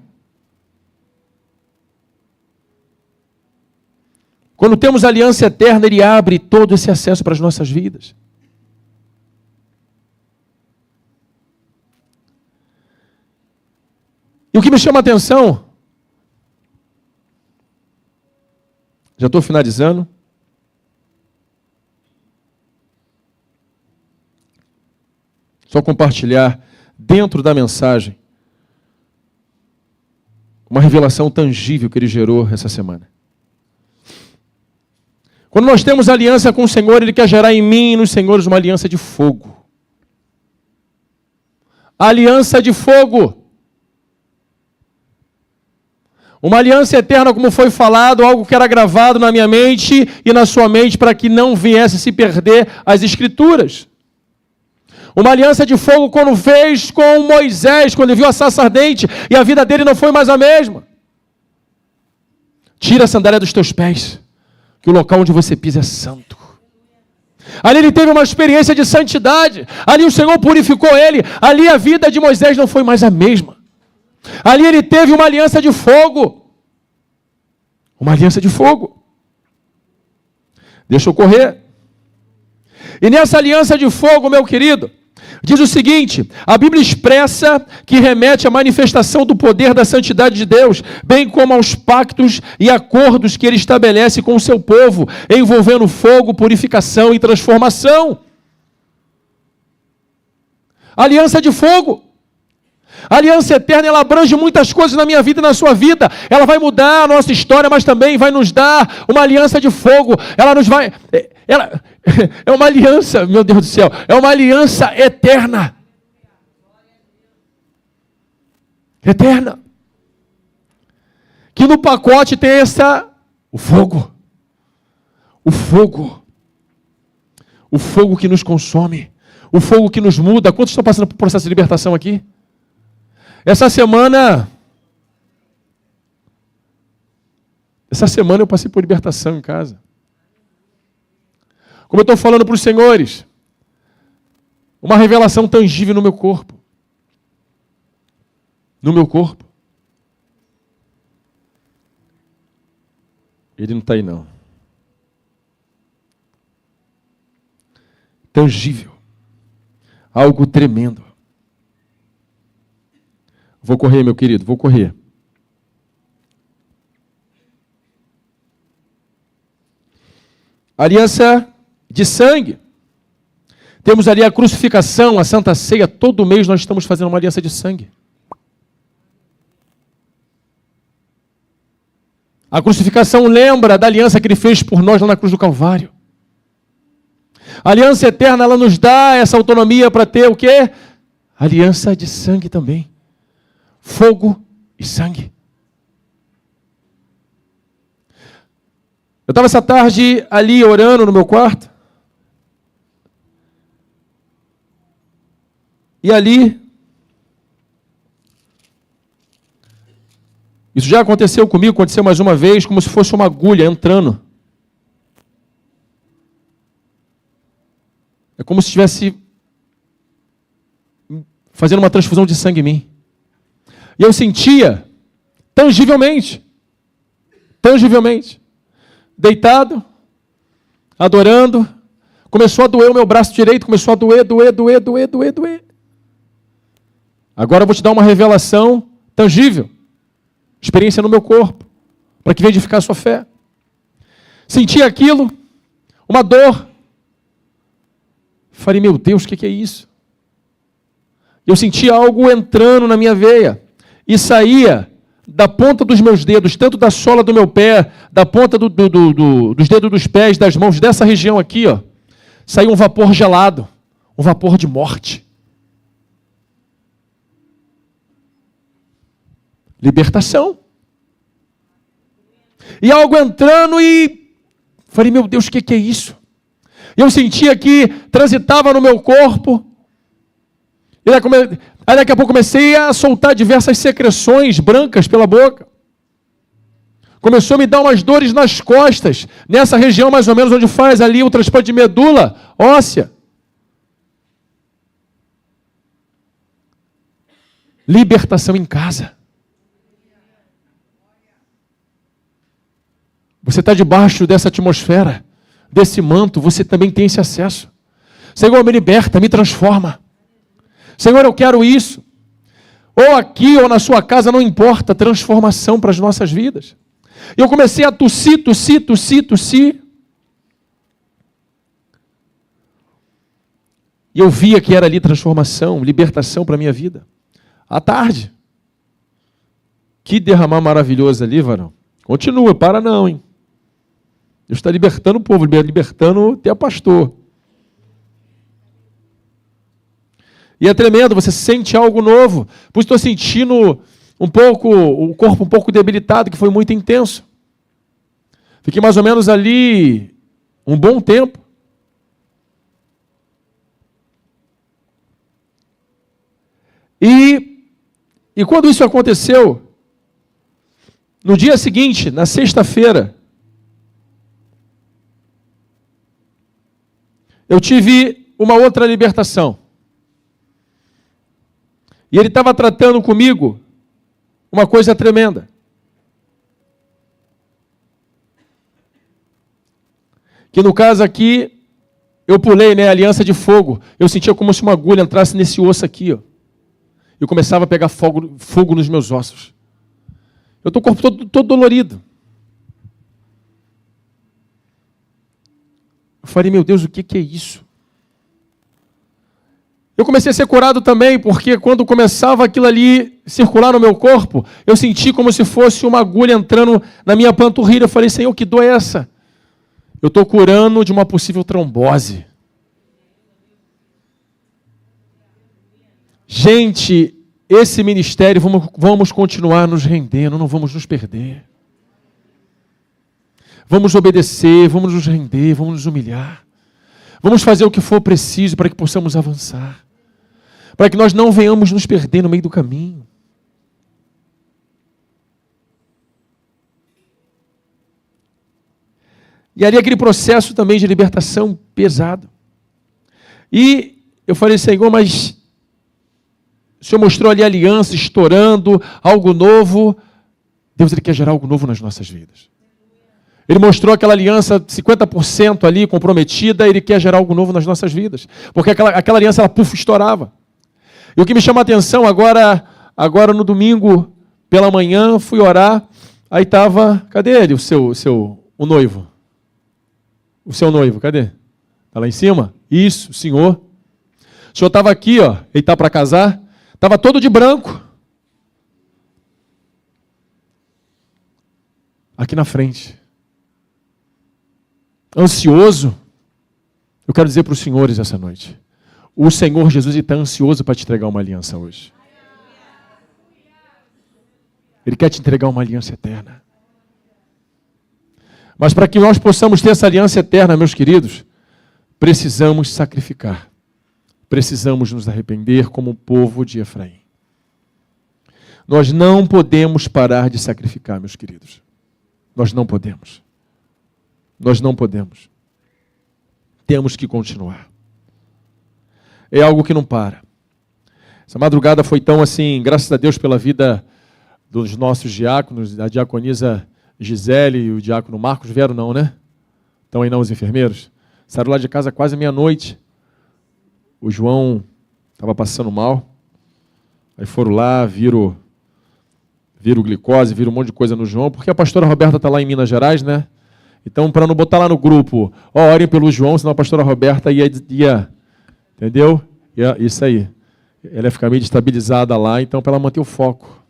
Quando temos aliança eterna, Ele abre todo esse acesso para as nossas vidas. E o que me chama a atenção, já estou finalizando, só compartilhar dentro da mensagem uma revelação tangível que Ele gerou essa semana. Quando nós temos aliança com o Senhor, Ele quer gerar em mim e nos senhores uma aliança de fogo. Aliança de fogo. Uma aliança eterna, como foi falado, algo que era gravado na minha mente e na sua mente para que não viesse se perder as Escrituras. Uma aliança de fogo quando fez com Moisés, quando ele viu a sarça ardente e a vida dele não foi mais a mesma. Tira a sandália dos teus pés, que o local onde você pisa é santo. Ali ele teve uma experiência de santidade, ali o Senhor purificou ele, ali a vida de Moisés não foi mais a mesma. Ali ele teve uma aliança de fogo. Uma aliança de fogo. Deixa eu correr. E nessa aliança de fogo, meu querido, diz o seguinte, a Bíblia expressa que remete à manifestação do poder da santidade de Deus, bem como aos pactos e acordos que Ele estabelece com o seu povo, envolvendo fogo, purificação e transformação. Aliança de fogo. A aliança eterna, ela abrange muitas coisas na minha vida e na sua vida. Ela vai mudar a nossa história, mas também vai nos dar uma aliança de fogo. É uma aliança, meu Deus do céu, é uma aliança eterna. Eterna. Que no pacote tem o fogo. O fogo. O fogo que nos consome. O fogo que nos muda. Quantos estão passando por processo de libertação aqui? Essa semana eu passei por libertação em casa. Como eu estou falando para os senhores, uma revelação tangível no meu corpo. No meu corpo. Ele não está aí, não. Tangível. Algo tremendo. Vou correr, meu querido, vou correr. Aliança de sangue. Temos ali a crucificação, a Santa Ceia. Todo mês nós estamos fazendo uma aliança de sangue. A crucificação lembra da aliança que ele fez por nós lá na cruz do Calvário. A aliança eterna, ela nos dá essa autonomia para ter o quê? Aliança de sangue também. Fogo e sangue. Eu estava essa tarde ali orando no meu quarto. E ali, isso já aconteceu comigo, aconteceu mais uma vez, como se fosse uma agulha entrando. É como se estivesse fazendo uma transfusão de sangue em mim. E eu sentia, tangivelmente, deitado, adorando, começou a doer o meu braço direito, começou a doer. Agora eu vou te dar uma revelação tangível, experiência no meu corpo, para que venha edificar a sua fé. Senti aquilo, uma dor. Falei, meu Deus, o que é isso? Eu senti algo entrando na minha veia e saía da ponta dos meus dedos, tanto da sola do meu pé, da ponta dos dedos dos pés, das mãos, dessa região aqui, ó, saía um vapor gelado, um vapor de morte. Libertação. E algo entrando e falei, meu Deus, o que é isso? Eu sentia que transitava no meu corpo. E aí daqui a pouco comecei a soltar diversas secreções brancas pela boca. Começou a me dar umas dores nas costas, nessa região mais ou menos onde faz ali o transplante de medula óssea. Libertação em casa. Você está debaixo dessa atmosfera, desse manto, você também tem esse acesso. Senhor, me liberta, me transforma. Senhor, eu quero isso. Ou aqui ou na sua casa, não importa, transformação para as nossas vidas. E eu comecei a tossir. E eu via que era ali transformação, libertação para a minha vida. À tarde. Que derramar maravilhoso ali, varão. Continua, para não, hein? Deus está libertando o povo, libertando até pastor. E é tremendo, você sente algo novo. Por isso estou sentindo um pouco, o corpo um pouco debilitado, que foi muito intenso. Fiquei mais ou menos ali um bom tempo. E quando isso aconteceu, no dia seguinte, na sexta-feira, eu tive uma outra libertação. E ele estava tratando comigo uma coisa tremenda. Que no caso aqui, eu pulei, a aliança de fogo. Eu sentia como se uma agulha entrasse nesse osso aqui, ó. Eu começava a pegar fogo nos meus ossos. Eu estou com o corpo todo dolorido. Eu falei, meu Deus, o que é isso? Eu comecei a ser curado também, porque quando começava aquilo ali circular no meu corpo, eu senti como se fosse uma agulha entrando na minha panturrilha. Eu falei, Senhor, que dor é essa? Eu estou curando de uma possível trombose. Gente, esse ministério, vamos continuar nos rendendo, não vamos nos perder. Vamos obedecer, vamos nos render, vamos nos humilhar. Vamos fazer o que for preciso para que possamos avançar. Para que nós não venhamos nos perder no meio do caminho. E ali aquele processo também de libertação pesado. E eu falei, Senhor, mas o Senhor mostrou ali a aliança estourando, algo novo. Deus, Ele quer gerar algo novo nas nossas vidas. Ele mostrou aquela aliança 50% ali comprometida, ele quer gerar algo novo nas nossas vidas. Porque aquela aliança, ela estourava. E o que me chama a atenção agora no domingo, pela manhã, fui orar, aí estava, cadê ele, o noivo? O seu noivo, cadê? Está lá em cima? Isso, o senhor. O senhor estava aqui, ó, ele está para casar, estava todo de branco. Aqui na frente. Ansioso. Eu quero dizer para os senhores essa noite. O Senhor Jesus está ansioso para te entregar uma aliança hoje. Ele quer te entregar uma aliança eterna. Mas para que nós possamos ter essa aliança eterna, meus queridos, precisamos sacrificar. Precisamos nos arrepender como o povo de Efraim. Nós não podemos parar de sacrificar, meus queridos. Nós não podemos. Nós não podemos. Temos que continuar. É algo que não para. Essa madrugada foi tão assim, graças a Deus pela vida dos nossos diáconos, a diaconisa Gisele e o diácono Marcos vieram não, né? Estão aí não os enfermeiros? Saíram lá de casa quase meia-noite. O João estava passando mal. Aí foram lá, viram glicose, viram um monte de coisa no João, porque a pastora Roberta está lá em Minas Gerais, né? Então, para não botar lá no grupo, orem pelo João, senão a pastora Roberta ia entendeu? Isso aí. Ela ia ficar meio destabilizada lá, então para ela manter o foco.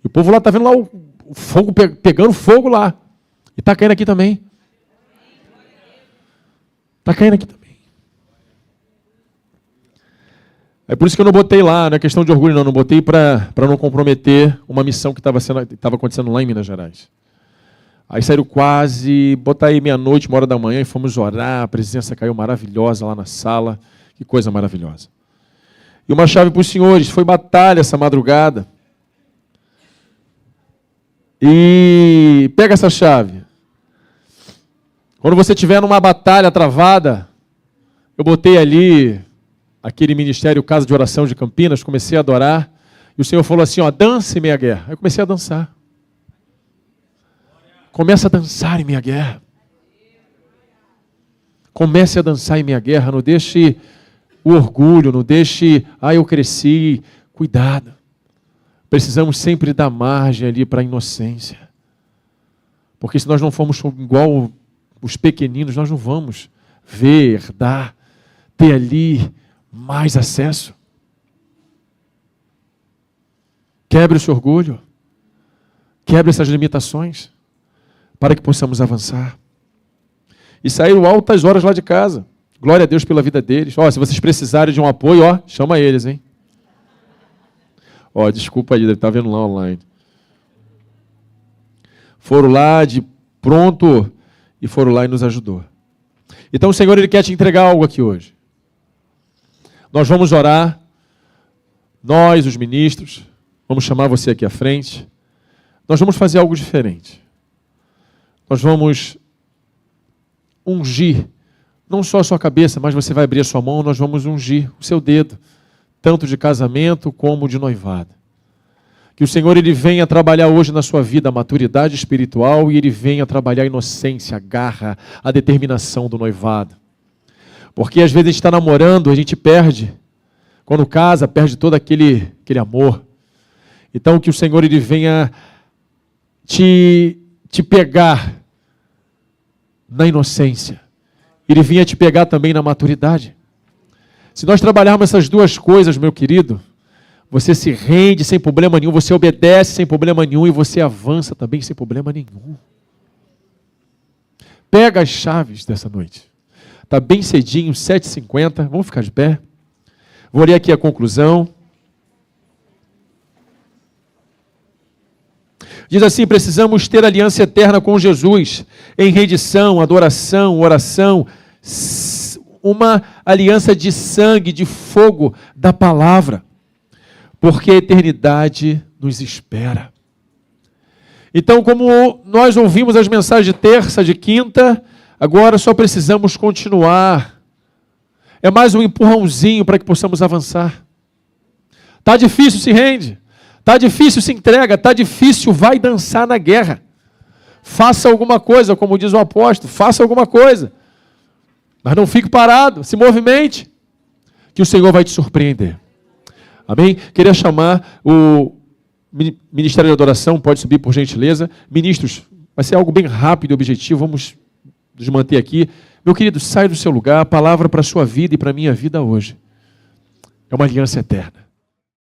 E o povo lá está vendo lá o fogo, pegando fogo lá. E está caindo aqui também. Está caindo aqui também. É por isso que eu não botei lá, não é questão de orgulho não botei para não comprometer uma missão que estava acontecendo lá em Minas Gerais. Aí saíram quase, botar aí meia-noite, 1h da manhã, e fomos orar, a presença caiu maravilhosa lá na sala, que coisa maravilhosa. E uma chave para os senhores, foi batalha essa madrugada. E pega essa chave. Quando você estiver numa batalha travada, eu botei ali aquele ministério Casa de Oração de Campinas, comecei a adorar, e o Senhor falou assim, ó, dance em meia guerra. Aí eu comecei a dançar. Comece a dançar em minha guerra. Comece a dançar em minha guerra. Não deixe o orgulho, não deixe, eu cresci. Cuidado. Precisamos sempre dar margem ali para a inocência. Porque se nós não formos igual os pequeninos, nós não vamos ver, dar, ter ali mais acesso. Quebre o seu orgulho. Quebre essas limitações. Para que possamos avançar. E saíram altas horas lá de casa. Glória a Deus pela vida deles. Se vocês precisarem de um apoio, chama eles, hein? Desculpa aí, deve estar vendo lá online. Foram lá de pronto e foram lá e nos ajudou. Então o Senhor, Ele quer te entregar algo aqui hoje. Nós vamos orar. Nós, os ministros, vamos chamar você aqui à frente. Nós vamos fazer algo diferente. Nós vamos ungir, não só a sua cabeça, mas você vai abrir a sua mão, nós vamos ungir o seu dedo, tanto de casamento como de noivado. Que o Senhor, Ele venha trabalhar hoje na sua vida a maturidade espiritual e Ele venha trabalhar a inocência, a garra, a determinação do noivado. Porque às vezes a gente está namorando, a gente perde, quando casa, perde todo aquele amor. Então que o Senhor, Ele venha te pegar na inocência. Ele vinha te pegar também na maturidade. Se nós trabalharmos essas duas coisas, meu querido, você se rende sem problema nenhum, você obedece sem problema nenhum e você avança também sem problema nenhum. Pega as chaves dessa noite. Está bem cedinho, 7h50. Vamos ficar de pé. Vou ler aqui a conclusão. Diz assim, precisamos ter aliança eterna com Jesus, em rendição, adoração, oração, uma aliança de sangue, de fogo da palavra, porque a eternidade nos espera. Então, como nós ouvimos as mensagens de terça, de quinta, agora só precisamos continuar. É mais um empurrãozinho para que possamos avançar. Está difícil, se rende. Está difícil, se entrega. Está difícil, vai dançar na guerra. Faça alguma coisa, como diz o apóstolo, faça alguma coisa. Mas não fique parado, se movimente, que o Senhor vai te surpreender. Amém? Queria chamar o Ministério de Adoração, pode subir por gentileza. Ministros, vai ser algo bem rápido e objetivo, vamos nos manter aqui. Meu querido, sai do seu lugar, a palavra para a sua vida e para a minha vida hoje. É uma aliança eterna.